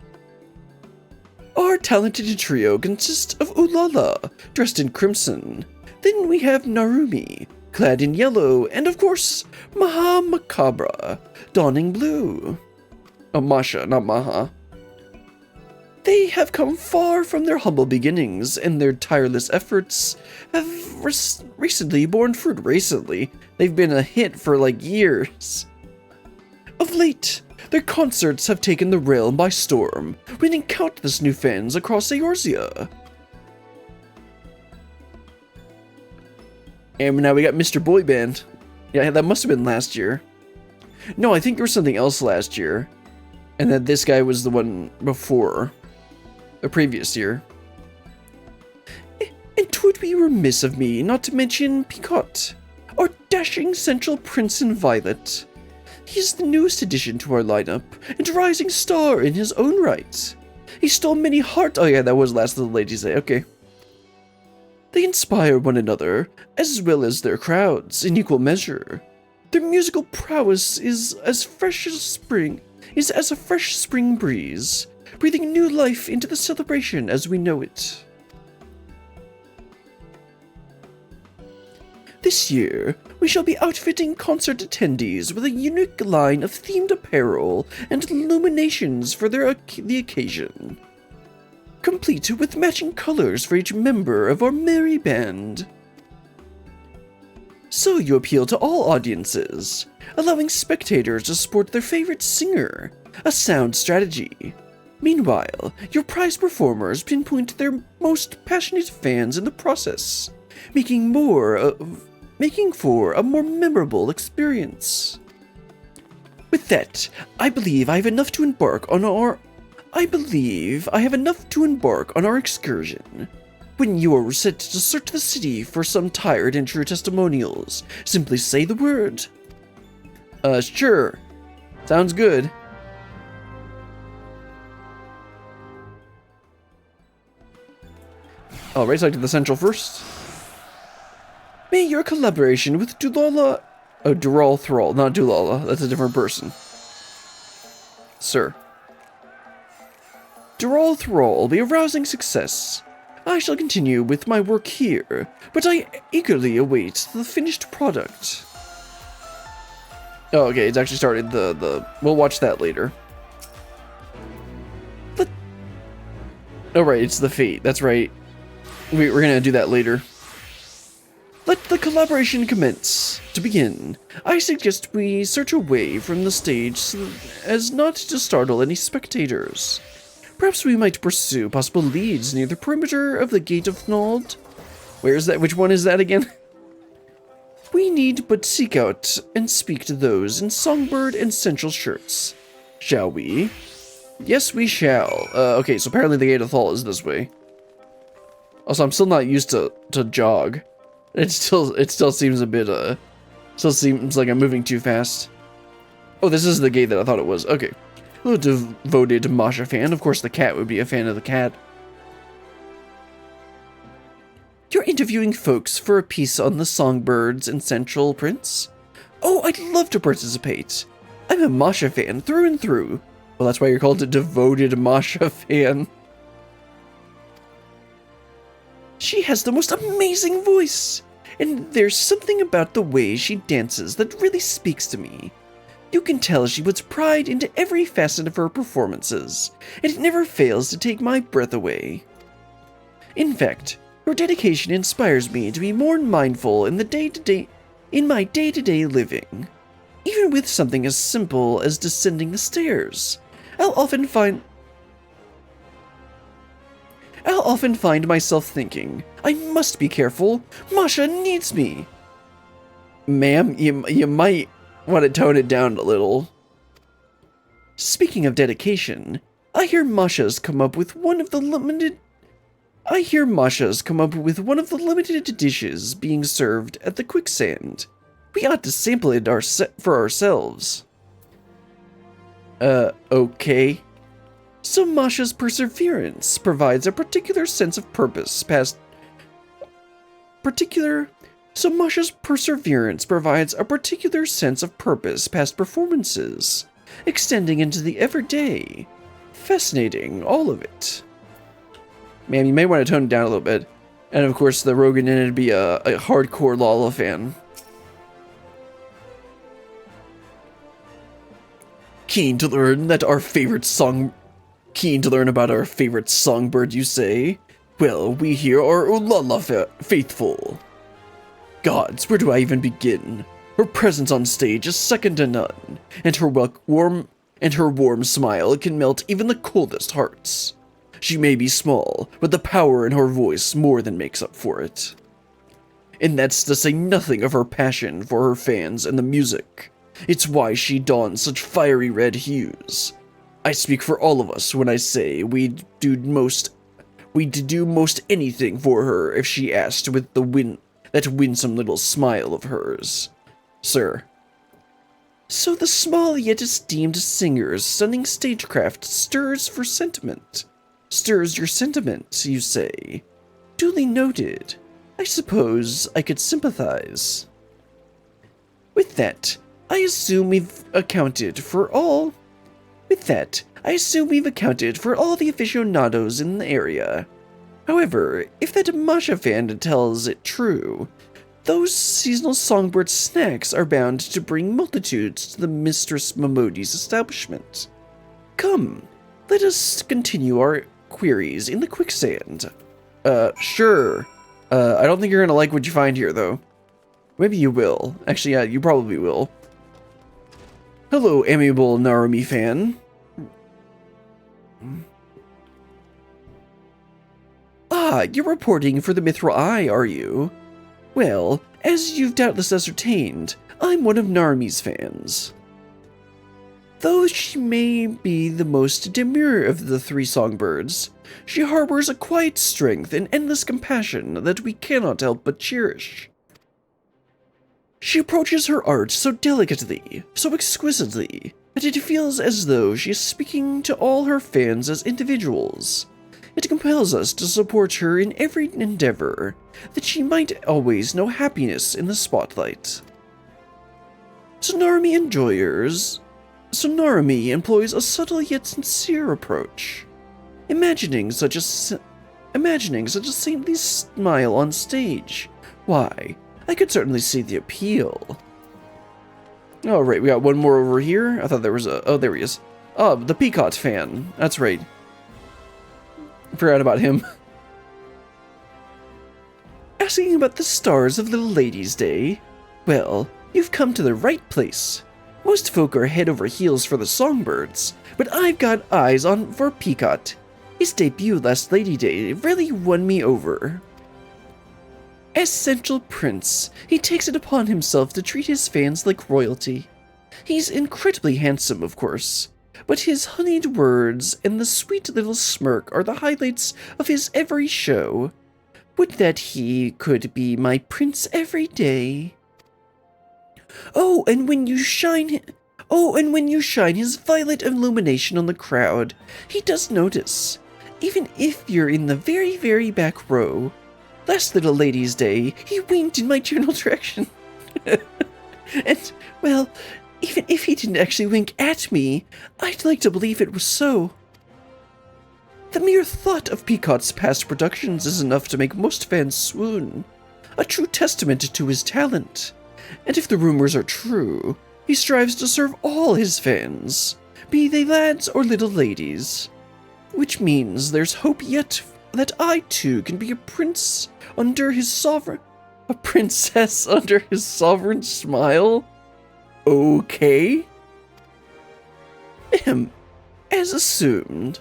Our talented trio consists of Ulala, dressed in crimson. Then we have Narumi, clad in yellow, and of course, Maha Macabra, donning blue. Oh, Masha, not Maha. They have come far from their humble beginnings, and their tireless efforts have recently borne fruit. Recently, they've been a hit for like years. Of late, their concerts have taken the realm by storm, winning countless new fans across Eorzea. And now we got Mr. Boy Band. Yeah, that must have been last year. No, I think there was something else last year. And that this guy was the one before. The previous year. And 'twould be remiss of me not to mention Picot, our dashing central prince in violet. He is the newest addition to our lineup, and a rising star in his own right. He stole many hearts. Oh yeah, that was Last of the Ladies' Day, okay. They inspire one another, as well as their crowds, in equal measure. Their musical prowess is as a fresh spring breeze, breathing new life into the celebration as we know it. This year, we shall be outfitting concert attendees with a unique line of themed apparel and illuminations for the occasion, complete with matching colors for each member of our merry band. So you appeal to all audiences, allowing spectators to support their favorite singer, a sound strategy. Meanwhile, your prize performers pinpoint their most passionate fans in the process, making for a more memorable experience. With that, I believe I have enough to embark on our excursion. When you are set to search the city for some tired and true testimonials, simply say the word. Sure. Sounds good. Alright, so I did the central first. May your collaboration with Dulala... Oh, Dural Thrall, not Dulala. That's a different person. Sir. Dural Thrall be a rousing success. I shall continue with my work here, but I eagerly await the finished product. Oh, okay, it's actually started we'll watch that later. Oh, right, it's the fate, that's right. We're gonna do that later. Let the collaboration commence. To begin, I suggest we search away from the stage so as not to startle any spectators. Perhaps we might pursue possible leads near the perimeter of the Gate of Nald. Where is that? Which one is that again? We need but seek out and speak to those in songbird and central shirts. Shall we? Yes, we shall. Okay, so apparently the Gate of Nald is this way. Also, I'm still not used to jog. It still seems a bit, still seems like I'm moving too fast. Oh, this is the gate that I thought it was. Okay. A little devoted Masha fan. Of course, the cat would be a fan of the cat. You're interviewing folks for a piece on the songbirds and central prince? Oh, I'd love to participate. I'm a Masha fan through and through. Well, that's why you're called a devoted Masha fan. She has the most amazing voice, and there's something about the way she dances that really speaks to me. You can tell she puts pride into every facet of her performances, and it never fails to take my breath away. In fact, her dedication inspires me to be more mindful in my day-to-day living. Even with something as simple as descending the stairs, I'll often find myself thinking, I must be careful, Masha needs me. Ma'am, you might want to tone it down a little. Speaking of dedication, I hear Masha's come up with one of the limited dishes being served at the quicksand. We ought to sample it for ourselves. Okay. So Masha's perseverance provides a particular sense of purpose past performances, extending into the everyday. Fascinating, all of it. Ma'am, you may want to tone it down a little bit. And of course, the Rogan in it would be a hardcore Lala fan. Keen to learn about our favorite songbird, you say? Well, we here are Ulala faithful. Gods, where do I even begin? Her presence on stage is second to none, and her warm smile can melt even the coldest hearts. She may be small, but the power in her voice more than makes up for it. And that's to say nothing of her passion for her fans and the music. It's why she dons such fiery red hues. I speak for all of us when I say we'd do most anything for her if she asked with that winsome little smile of hers. Sir. So the small yet esteemed singer's stunning stagecraft stirs your sentiment, you say. Duly noted. I suppose I could sympathize. With that, I assume we've accounted for all the aficionados in the area. However, if that Masha fan tells it true, those seasonal songbird snacks are bound to bring multitudes to the Mistress Momodi's establishment. Come, let us continue our queries in the quicksand. Sure. I don't think you're gonna like what you find here, though. Maybe you will. Actually, yeah, you probably will. Hello, amiable Narumi fan. Ah, you're reporting for the Mithril Eye, are you? Well, as you've doubtless ascertained, I'm one of Narumi's fans. Though she may be the most demure of the three songbirds, she harbors a quiet strength and endless compassion that we cannot help but cherish. She approaches her art so delicately, so exquisitely, that it feels as though she is speaking to all her fans as individuals. It compels us to support her in every endeavor, that she might always know happiness in the spotlight. Sonarumi employs a subtle yet sincere approach. Imagining such a saintly smile on stage, why, I could certainly see the appeal. Alright, we got one more over here. I thought there was oh, there he is. Oh, the Peacock fan. That's right. Forgot about him. Asking about the stars of Little Ladies' Day? Well, you've come to the right place. Most folk are head over heels for the songbirds, but I've got eyes on for Peacock. His debut last Lady Day really won me over. As Central Prince, he takes it upon himself to treat his fans like royalty. He's incredibly handsome, of course, but his honeyed words and the sweet little smirk are the highlights of his every show. Would that he could be my prince every day. Oh, and when you shine his violet illumination on the crowd, he does notice, even if you're in the very, very back row. Last Little Ladies' Day, he winked in my general direction. And, well, even if he didn't actually wink at me, I'd like to believe it was so. The mere thought of Peacock's past productions is enough to make most fans swoon. A true testament to his talent. And if the rumors are true, He strives to serve all his fans, be they lads or little ladies. Which means there's hope yet that I too can be a princess under his sovereign smile. Okay. As assumed,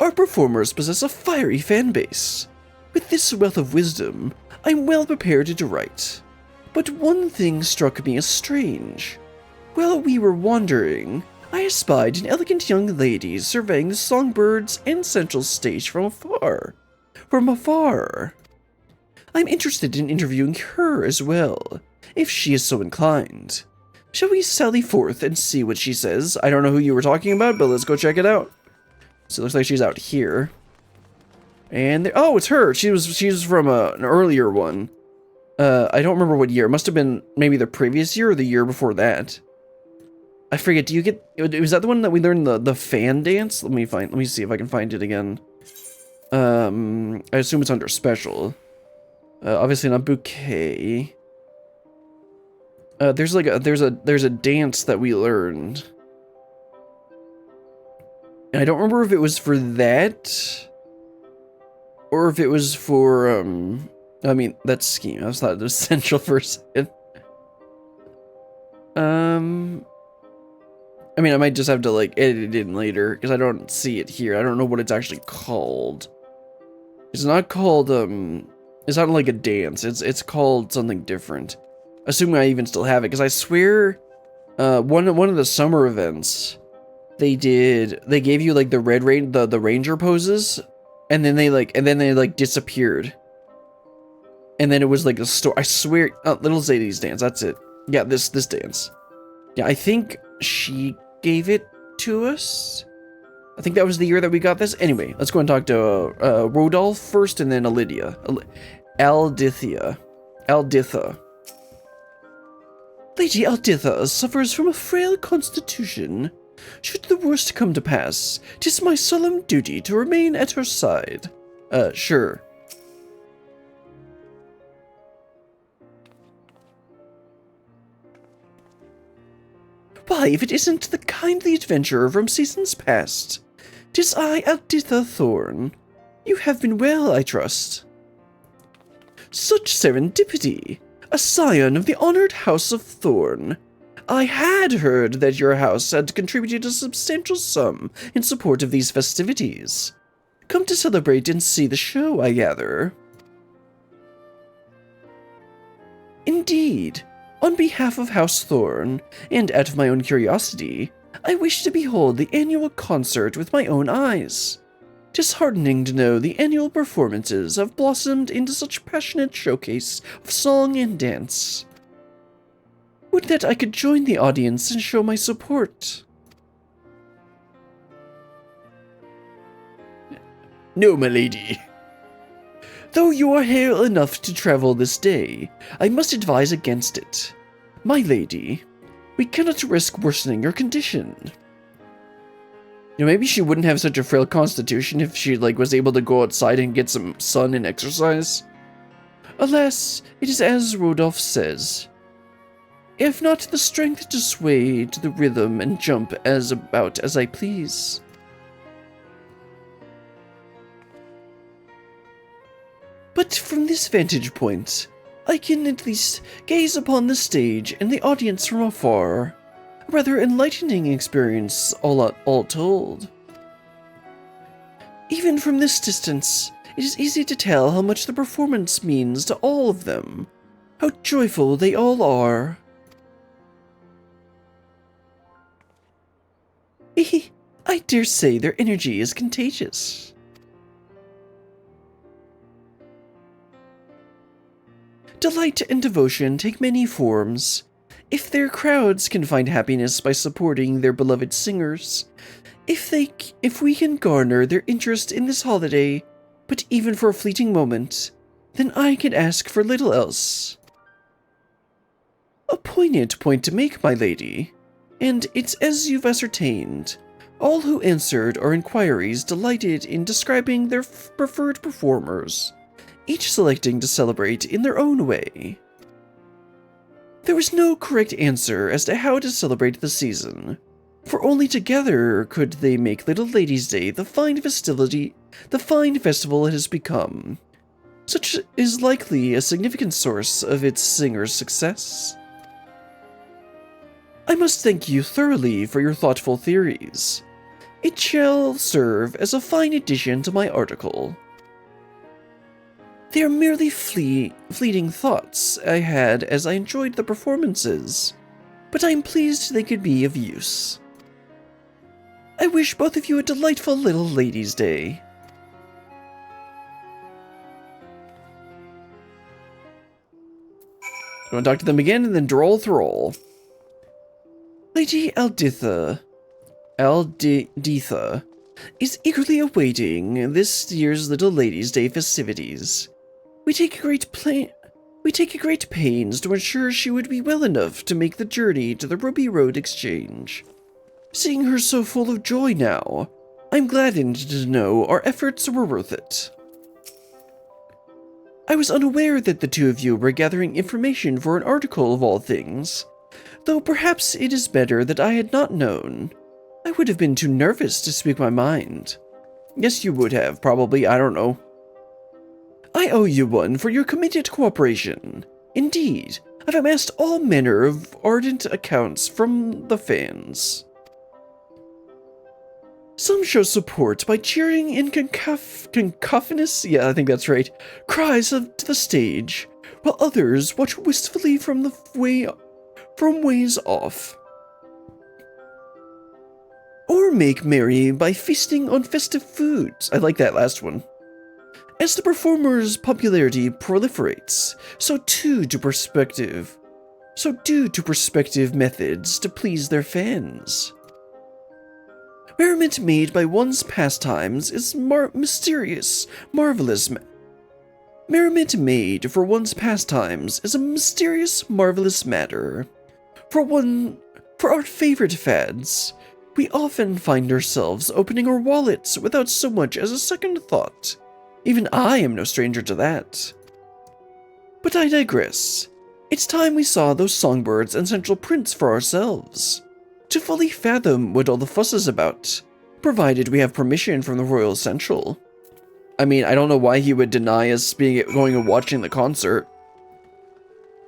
our performers possess a fiery fan base. With this wealth of wisdom, I'm well prepared to write. But one thing struck me as strange. While we were wandering, I espied an elegant young lady surveying the songbirds and central stage from afar. I'm interested in interviewing her as well, if she is so inclined. Shall we sally forth and see what she says? I don't know who you were talking about, but let's go check it out. So it looks like she's out here. And oh, it's her. She's from an earlier one. I don't remember what year. It must have been maybe the previous year or the year before that. I forget. Was that the one that we learned the fan dance? Let me see if I can find it again. I assume it's under special. Obviously not bouquet. There's a dance that we learned. And I don't remember if it was for that or if it was for I mean, that's scheme. I thought it was essential for a second. I mean, I might just have to like edit it in later because I don't see it here. I don't know what it's actually called. It's not called it's not like a dance. It's called something different. Assuming I even still have it, because I swear, one of the summer events, they gave you like the the ranger poses, and then they disappeared. And then it was like a story. I swear, Little Zadie's dance. That's it. Yeah, this dance. Yeah, I think she gave it to us. I think that was the year that we got this. Anyway, let's go and talk to Rodolph first, and then Alditha. Lady Alditha suffers from a frail constitution. Should the worst come to pass, 'tis my solemn duty to remain at her side. Sure. Why, if it isn't the kindly adventurer from seasons past. 'Tis I, Alditha Thorn. You have been well, I trust. Such serendipity! A scion of the honored House of Thorn. I had heard that your house had contributed a substantial sum in support of these festivities. Come to celebrate and see the show, I gather. Indeed. On behalf of House Thorn, and out of my own curiosity, I wish to behold the annual concert with my own eyes. 'Tis heartening to know the annual performances have blossomed into such passionate showcase of song and dance. Would that I could join the audience and show my support. No, my lady. Though you are hale enough to travel this day, I must advise against it. My lady, we cannot risk worsening your condition. You know, maybe she wouldn't have such a frail constitution if she, was able to go outside and get some sun and exercise. Alas, it is as Rodolph says. If not the strength to sway to the rhythm and jump about as I please. But from this vantage point, I can at least gaze upon the stage and the audience from afar. A rather enlightening experience, all told. Even from this distance, it is easy to tell how much the performance means to all of them. How joyful they all are. I dare say their energy is contagious. Delight and devotion take many forms. If their crowds can find happiness by supporting their beloved singers, if we can garner their interest in this holiday, but even for a fleeting moment, then I can ask for little else. A poignant point to make, my lady, and it's as you've ascertained. All who answered our inquiries delighted in describing their preferred performers, each selecting to celebrate in their own way. There was no correct answer as to how to celebrate the season, for only together could they make Little Ladies' Day the fine festival it has become. Such is likely a significant source of its singer's success. I must thank you thoroughly for your thoughtful theories. It shall serve as a fine addition to my article. They are merely fleeting thoughts I had as I enjoyed the performances, but I am pleased they could be of use. I wish both of you a delightful Little Ladies' Day. You want to talk to them again and then droll thrall. Lady Alditha is eagerly awaiting this year's Little Ladies' Day festivities. We take great pains to ensure she would be well enough to make the journey to the Ruby Road Exchange. Seeing her so full of joy now, I'm gladdened to know our efforts were worth it. I was unaware that the two of you were gathering information for an article of all things, though perhaps it is better that I had not known. I would have been too nervous to speak my mind. Yes, you would have, probably, I don't know. I owe you one for your committed cooperation. Indeed, I've amassed all manner of ardent accounts from the fans. Some show support by cheering in cacophonous, yeah, I think that's right, cries to the stage, while others watch wistfully from ways off. Or make merry by feasting on festive foods. I like that last one. As the performer's popularity proliferates, so do to perspective methods to please their fans. Merriment made by one's pastimes is Merriment made for one's pastimes is a mysterious, marvelous matter. For our favorite fads, we often find ourselves opening our wallets without so much as a second thought. Even I am no stranger to that. But I digress. It's time we saw those songbirds and central prints for ourselves, to fully fathom what all the fuss is about, provided we have permission from the Royal Central. I mean, I don't know why he would deny us going and watching the concert.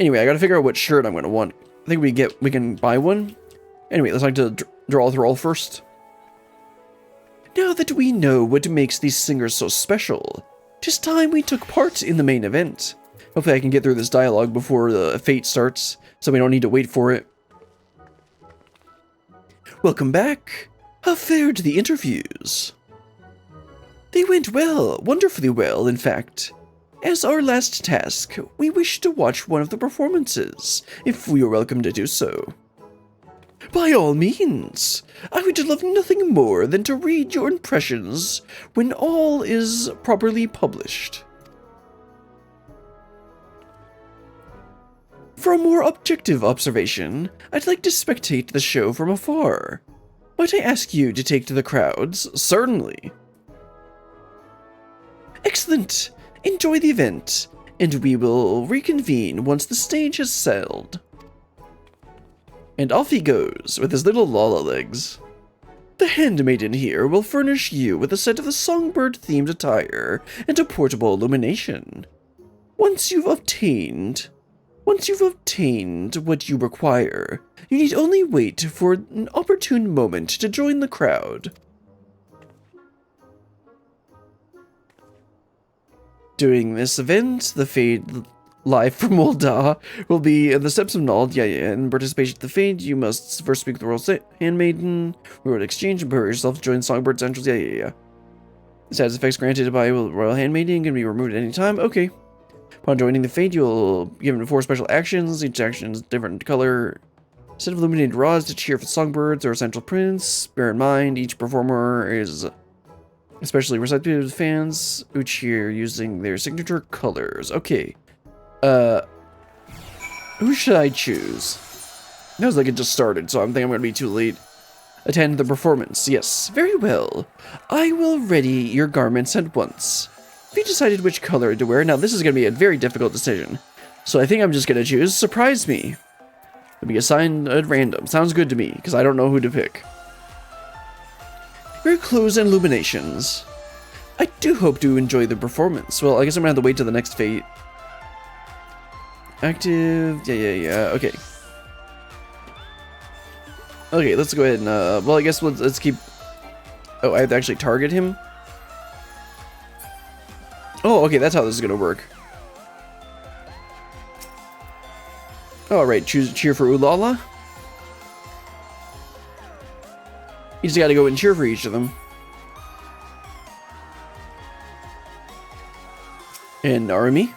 Anyway, I gotta figure out what shirt I'm gonna want. I think we can buy one. Anyway, let's like to draw the roll first. Now that we know what makes these singers so special, 'tis time we took part in the main event. Hopefully I can get through this dialogue before the fate starts, so we don't need to wait for it. Welcome back. How fared the interviews? They went well, wonderfully well, in fact. As our last task, we wish to watch one of the performances, if we are welcome to do so. By all means! I would love nothing more than to read your impressions when all is properly published. For a more objective observation, I'd like to spectate the show from afar. Might I ask you to take to the crowds? Certainly. Excellent! Enjoy the event, and we will reconvene once the stage has sailed. And off he goes, with his little lala legs. The handmaiden here will furnish you with a set of the songbird-themed attire and a portable illumination. Once you've obtained what you require, you need only wait for an opportune moment to join the crowd. During this event, the Fade live from Molda will be the steps of Nald. Yeah. In participation at the Fade, you must first speak with the Royal Handmaiden, Royal Exchange, and prepare yourself to join Songbird Centrals. Yeah. Status effects granted by Royal Handmaiden can be removed at any time. Okay. Upon joining the Fade, you'll be given 4 special actions. Each action is different color. Set of illuminated rods to cheer for songbirds or central prince. Bear in mind, each performer is especially receptive to fans who cheer using their signature colors. Okay. Who should I choose? It was like it just started, so I'm thinking I'm gonna be too late. Attend the performance. Yes, very well. I will ready your garments at once. Have you decided which color to wear? Now, this is gonna be a very difficult decision. So I think I'm just gonna choose Surprise Me. To be assigned at random. Sounds good to me, because I don't know who to pick. Your clues and illuminations. I do hope to enjoy the performance. Well, I guess I'm gonna have to wait till the next fate. Active. Yeah. Okay. Okay, let's go ahead and, well, I guess let's keep... Oh, I have to actually target him? Oh, okay, that's how this is gonna work. Alright, cheer for Ulala. You just gotta go and cheer for each of them. And Narumi.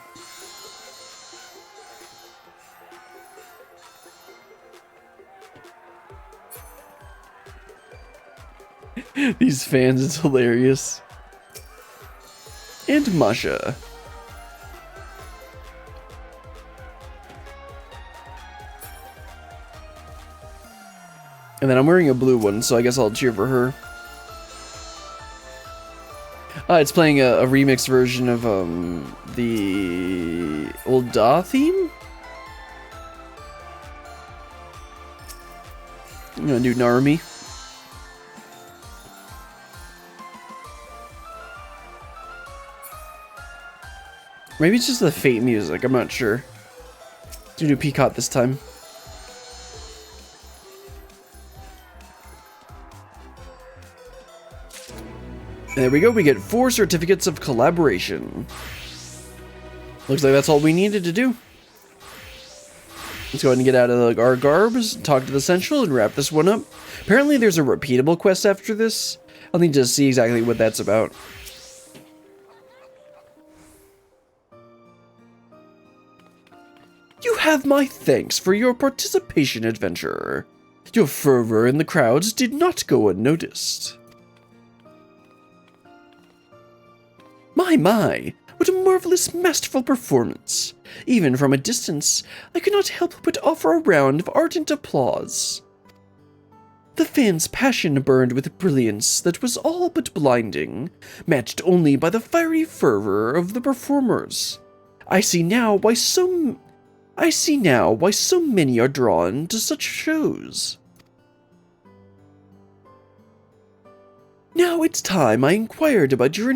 These fans, it's hilarious. And Masha. And then I'm wearing a blue one, so I guess I'll cheer for her. It's playing a remix version of the old Da theme? I'm gonna do Narumi. Maybe it's just the Fate music, I'm not sure. Let's do Peacock this time. There we go, we get 4 certificates of collaboration. Looks like that's all we needed to do. Let's go ahead and get out of our garbs, talk to the Central, and wrap this one up. Apparently there's a repeatable quest after this. I'll need to see exactly what that's about. You have my thanks for your participation, adventurer. Your fervor in the crowds did not go unnoticed. My, what a marvelous, masterful performance. Even from a distance, I could not help but offer a round of ardent applause. The fans' passion burned with brilliance that was all but blinding, matched only by the fiery fervor of the performers. I see now why so many are drawn to such shows. Now it's time I inquired about your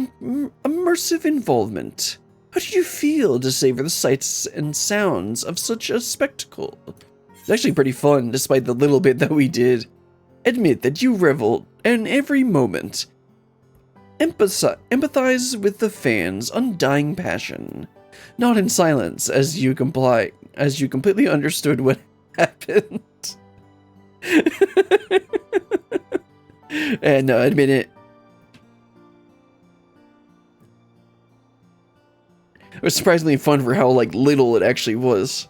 immersive involvement. How did you feel to savor the sights and sounds of such a spectacle? It's actually pretty fun, despite the little bit that we did. Admit that you reveled in every moment. Empathize with the fans' undying passion. Not in silence, as you completely understood what happened. And admit it. It was surprisingly fun for how, little it actually was.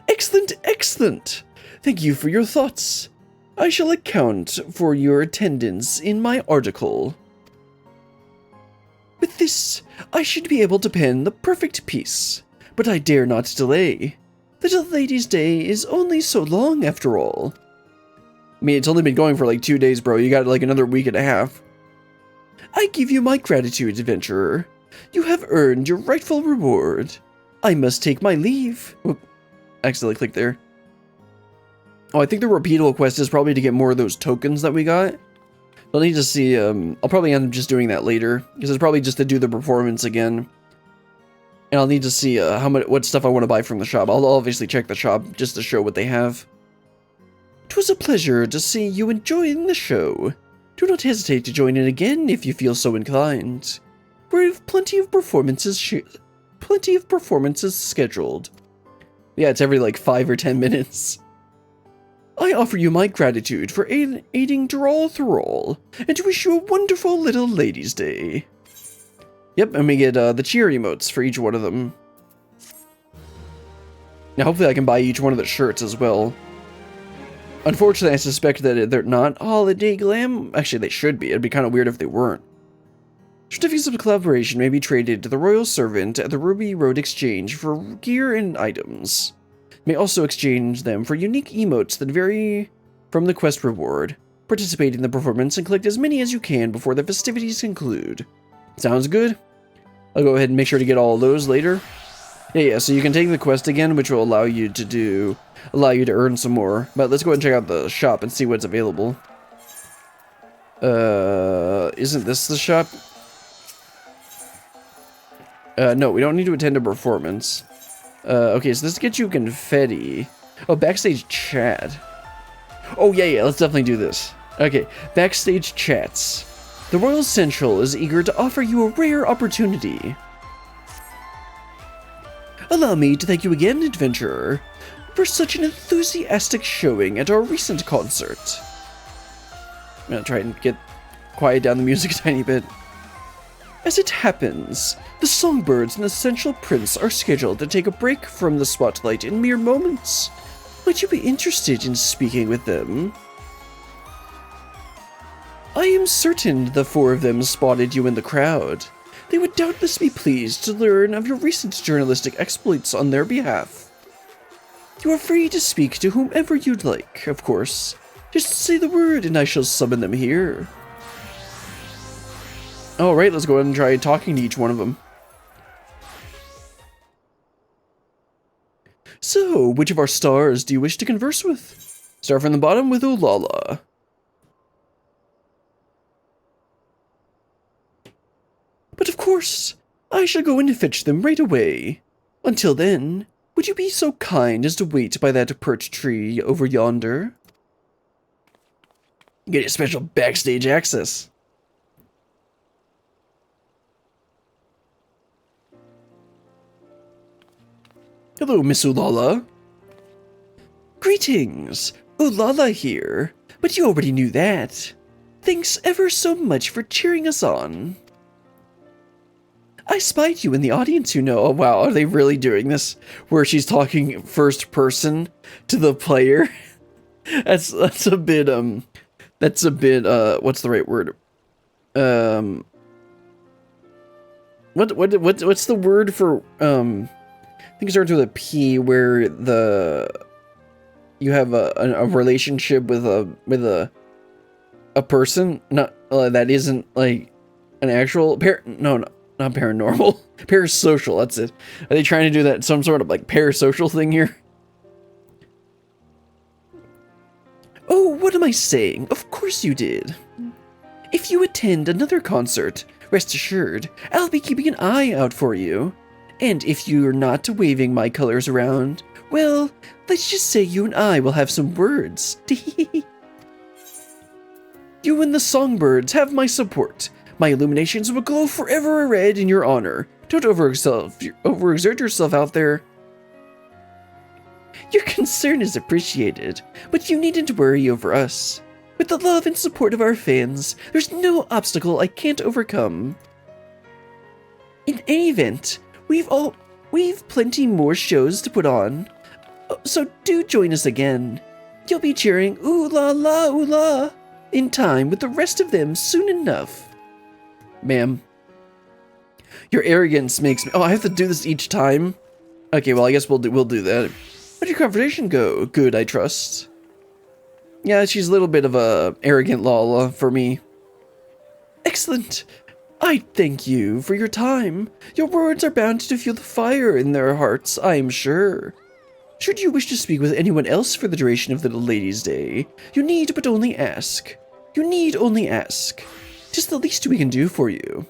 Excellent, excellent! Thank you for your thoughts. I shall account for your attendance in my article. With this, I should be able to pen the perfect piece, but I dare not delay. The Lady's Day is only so long, after all. I mean, it's only been going for 2 days, bro. You got another week and a half. I give you my gratitude, adventurer. You have earned your rightful reward. I must take my leave. Oop, accidentally clicked there. Oh, I think the repeatable quest is probably to get more of those tokens that we got. I'll need to see, I'll probably end up just doing that later, because it's probably just to do the performance again. And I'll need to see what stuff I want to buy from the shop. I'll obviously check the shop just to show what they have. 'Twas a pleasure to see you enjoying the show. Do not hesitate to join in again if you feel so inclined. We have plenty of performances scheduled. Yeah, it's every 5 or 10 minutes. I offer you my gratitude for aiding Droll Thrall, and to wish you a wonderful little Ladies' Day. Yep, and we get the cheer emotes for each one of them. Now hopefully I can buy each one of the shirts as well. Unfortunately, I suspect that they're not holiday glam. Actually, they should be. It'd be kind of weird if they weren't. Certificates of collaboration may be traded to the Royal Servant at the Ruby Road Exchange for gear and items. May also exchange them for unique emotes that vary from the quest reward. Participate in the performance and collect as many as you can before the festivities conclude. Sounds good? I'll go ahead and make sure to get all of those later. Yeah, so you can take the quest again, which will allow you to do allow you to earn some more. But let's go ahead and check out the shop and see what's available. Isn't this the shop? No, we don't need to attend a performance. Okay, so this gets you confetti. Oh, backstage chat. Oh, yeah, let's definitely do this. Okay, backstage chats. The Royal Central is eager to offer you a rare opportunity. Allow me to thank you again, adventurer, for such an enthusiastic showing at our recent concert. I'm gonna try and quiet down the music a tiny bit. As it happens, the Songbirds and Essential Prince are scheduled to take a break from the spotlight in mere moments. Might you be interested in speaking with them? I am certain the four of them spotted you in the crowd. They would doubtless be pleased to learn of your recent journalistic exploits on their behalf. You are free to speak to whomever you'd like, of course. Just say the word and I shall summon them here. Alright, let's go ahead and try talking to each one of them. So, which of our stars do you wish to converse with? Start from the bottom with Olala. But of course, I shall go and fetch them right away. Until then, would you be so kind as to wait by that perch tree over yonder? Get a special backstage access. Hello, Miss Ulala. Greetings, Ulala here, but you already knew that. Thanks ever so much for cheering us on. I spied you in the audience, you know. Oh, wow, are they really doing this? Where she's talking first person to the player? That's a bit, what's the right word? What's the word for, I think it starts with a P, where you have a relationship with a person, not that isn't like an actual not paranormal, parasocial. That's it. Are they trying to do that some sort of like parasocial thing here? Oh, what am I saying? Of course you did. If you attend another concert, rest assured, I'll be keeping an eye out for you. And if you're not waving my colors around, well, let's just say you and I will have some words. You and the Songbirds have my support. My illuminations will glow forever red in your honor. Don't overexert yourself out there. Your concern is appreciated, but you needn't worry over us. With the love and support of our fans, there's no obstacle I can't overcome. In any event, we've plenty more shows to put on, so do join us again. You'll be cheering ooh la la ooh la in time with the rest of them soon enough. Ma'am, your arrogance makes me... Oh, I have to do this each time? Okay, well, I guess we'll do that. How'd your conversation go? Good, I trust. Yeah, she's a little bit of a arrogant Lala for me. Excellent. I thank you for your time. Your words are bound to fuel the fire in their hearts, I am sure. Should you wish to speak with anyone else for the duration of the Ladies' Day, you need but only ask. You need only ask. 'Tis the least we can do for you.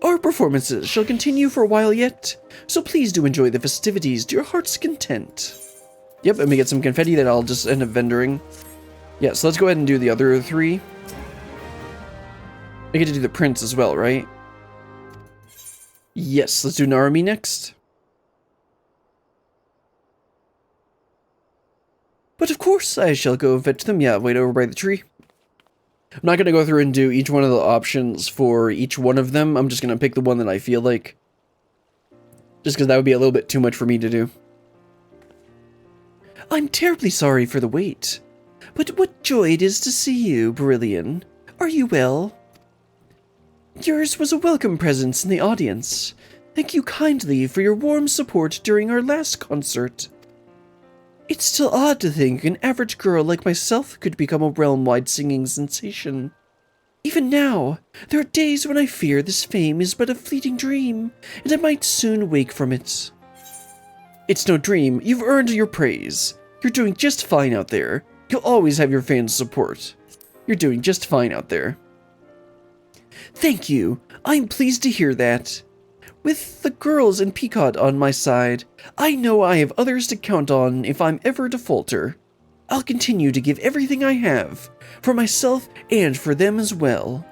Our performances shall continue for a while yet, so please do enjoy the festivities to your heart's content. Yep, and we get some confetti that I'll just end up vendoring. Yeah, so let's go ahead and do the other three. We get to do the prince as well, right? Yes, let's do Narumi next. But of course I shall go fetch them. Yeah, wait over by the tree. I'm not going to go through and do each one of the options for each one of them. I'm just going to pick the one that I feel like. Just because that would be a little bit too much for me to do. I'm terribly sorry for the wait. But what joy it is to see you, Brillian. Are you well? Yours was a welcome presence in the audience. Thank you kindly for your warm support during our last concert. It's still odd to think an average girl like myself could become a realm-wide singing sensation. Even now, there are days when I fear this fame is but a fleeting dream, and I might soon wake from it. It's no dream. You've earned your praise. You're doing just fine out there. You'll always have your fans' support. You're doing just fine out there. Thank you. I'm pleased to hear that. With the girls and Peacock on my side, I know I have others to count on if I'm ever to falter. I'll continue to give everything I have, for myself and for them as well.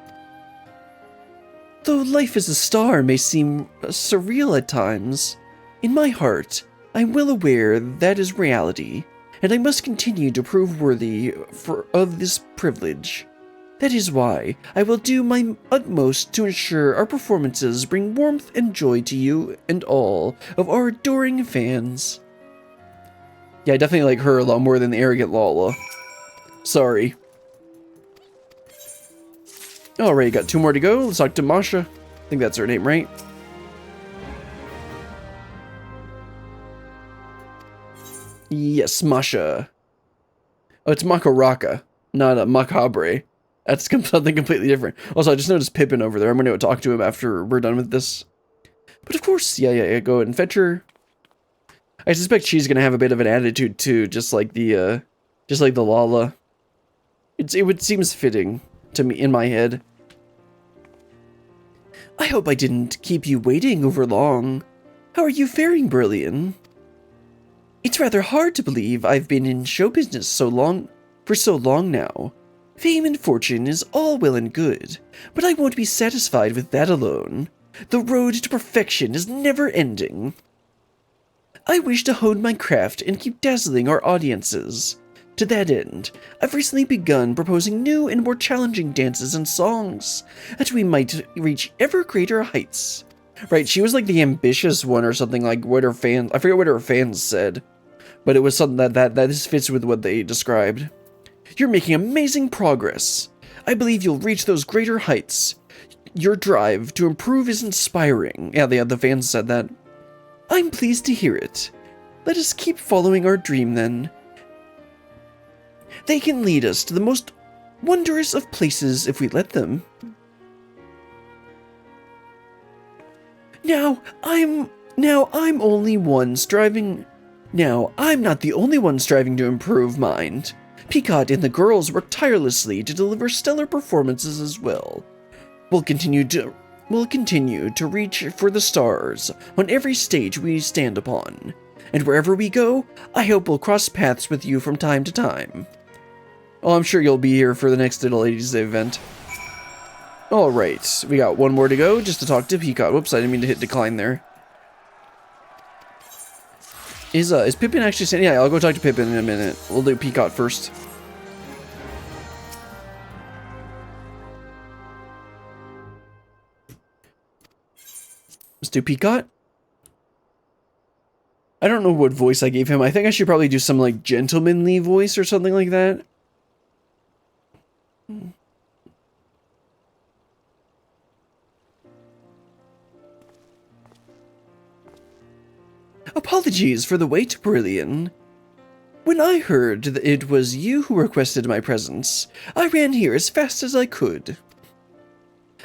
Though life as a star may seem surreal at times, in my heart, I'm well aware that is reality, and I must continue to prove worthy of this privilege. That is why I will do my utmost to ensure our performances bring warmth and joy to you and all of our adoring fans. Yeah, I definitely like her a lot more than the arrogant Lala. Sorry. Alright, got 2 more to go. Let's talk to Masha. I think that's her name, right? Yes, Masha. Oh, it's Makaraka, not a Macabre. That's something completely different. Also, I just noticed Pippin over there. I'm going to go talk to him after we're done with this. But of course, yeah, go ahead and fetch her. I suspect she's going to have a bit of an attitude too, just like the Lala. It seems fitting to me in my head. I hope I didn't keep you waiting over long. How are you faring, Brillian? It's rather hard to believe I've been in show business for so long now. Fame and fortune is all well and good, but I won't be satisfied with that alone. The road to perfection is never ending. I wish to hone my craft and keep dazzling our audiences. To that end, I've recently begun proposing new and more challenging dances and songs, that we might reach ever greater heights. Right, she was like the ambitious one or something, like what her fans, I forget what her fans said, but it was something that this fits with what they described. You're making amazing progress. I believe you'll reach those greater heights. Your drive to improve is inspiring. Yeah, the fans said that. I'm pleased to hear it. Let us keep following our dream then. They can lead us to the most wondrous of places if we let them. Now, I'm not the only one striving to improve mind. Peacock and the girls work tirelessly to deliver stellar performances as well. We'll continue to reach for the stars on every stage we stand upon. And wherever we go, I hope we'll cross paths with you from time to time. Oh, I'm sure you'll be here for the next Little Ladies Day event. Alright, we got 1 more to go just to talk to Peacock. Whoops, I didn't mean to hit decline there. Is Pippin actually saying? Yeah, I'll go talk to Pippin in a minute. We'll do Peacock first. Let's do Peacock. I don't know what voice I gave him. I think I should probably do some like gentlemanly voice or something like that. Apologies for the wait, Brillian. When I heard that it was you who requested my presence, I ran here as fast as I could.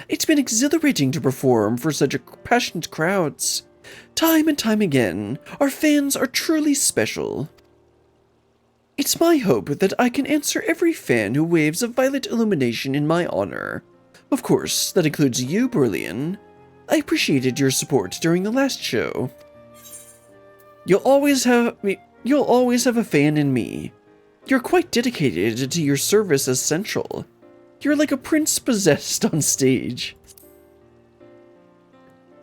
It's been exhilarating to perform for such passionate crowds. Time and time again, our fans are truly special. It's my hope that I can answer every fan who waves a violet illumination in my honor. Of course, that includes you, Brillian. I appreciated your support during the last show. You'll always have a fan in me. You're quite dedicated to your service as central. You're like a prince possessed on stage.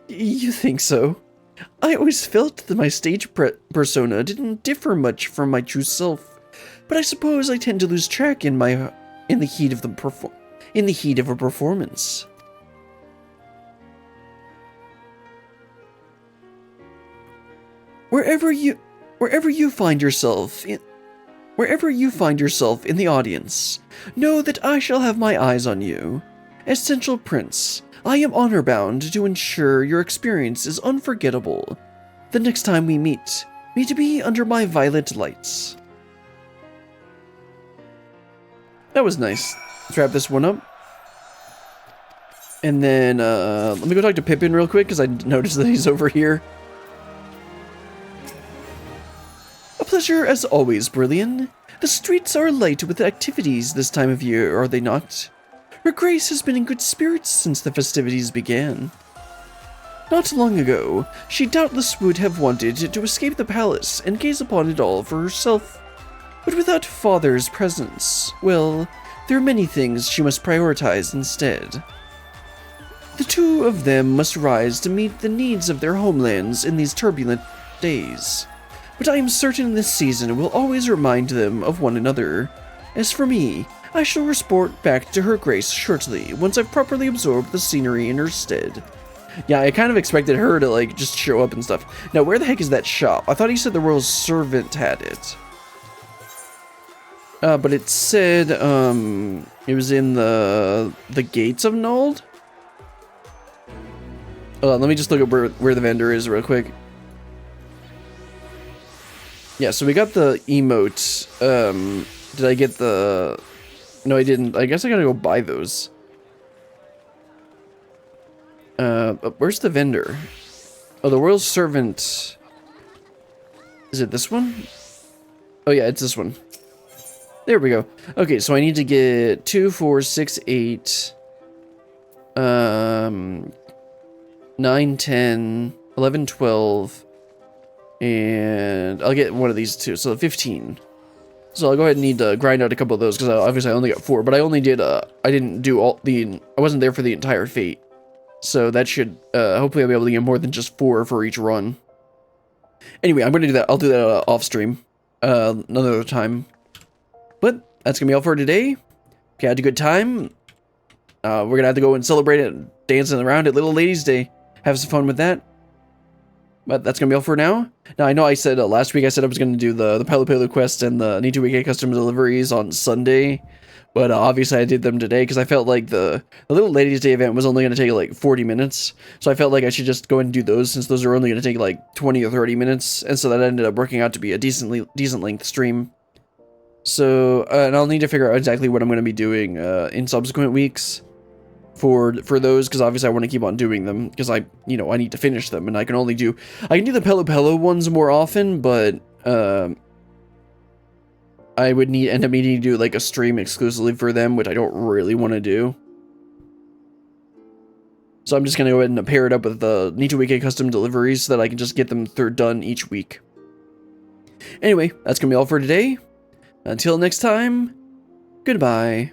You think so? I always felt that my stage persona didn't differ much from my true self, but I suppose I tend to lose track in the heat of a performance. Wherever you find yourself in the audience, know that I shall have my eyes on you. As Central Prince, I am honor-bound to ensure your experience is unforgettable. The next time we meet, may to be under my violet lights. That was nice. Let's wrap this one up. And then, let me go talk to Pippin real quick, because I noticed that he's over here. pleasure as always, Brilliant. The streets are alight with activities this time of year, are they not? Her Grace has been in good spirits since the festivities began. Not long ago, she doubtless would have wanted to escape the palace and gaze upon it all for herself. But without Father's presence, well, there are many things she must prioritize instead. The two of them must rise to meet the needs of their homelands in these turbulent days. But I am certain this season will always remind them of one another. As for me, I shall report back to Her Grace shortly, once I've properly absorbed the scenery in her stead. Yeah, I kind of expected her to, like, just show up and stuff. Now, where the heck is that shop? I thought he said the royal servant had it. But it said, it was in the gates of Nold? Hold on, let me just look at where the vendor is real quick. Yeah, so we got the emote. Did I get the... No, I didn't. I guess I gotta go buy those. Where's the vendor? Oh, the royal servant. Is it this one? Oh yeah, it's this one. There we go. Okay, so I need to get 2, 4, 6, 8, 9, 10, 11, 12, and I'll get one of these too, so 15. So I'll go ahead and need to grind out a couple of those, because obviously I only got 4, but I only did, I didn't do I wasn't there for the entire fate. So that should, hopefully I'll be able to get more than just 4 for each run. Anyway, I'm going to do that. I'll do that off stream, another time. But that's going to be all for today. If you had a good time, we're going to have to go and celebrate it, dancing around at Little Ladies Day. Have some fun with that. But that's going to be all for now. Now, I know I said last week I said I was going to do the Pelupelu quest and the Nitowikwe Custom Deliveries on Sunday. But obviously I did them today because I felt like the Little Ladies Day event was only going to take like 40 minutes. So I felt like I should just go ahead and do those since those are only going to take like 20 or 30 minutes. And so that ended up working out to be a decent length stream. So, and I'll need to figure out exactly what I'm going to be doing in subsequent weeks for those, because obviously I want to keep on doing them because I need to finish them, and I can do the Pelupelu ones more often, but I would end up needing to do like a stream exclusively for them, which I don't really want to do. So I'm just going to go ahead and pair it up with the Nitowikwe Custom Deliveries so that I can just get them done each week. Anyway, that's going to be all for today. Until next time, goodbye.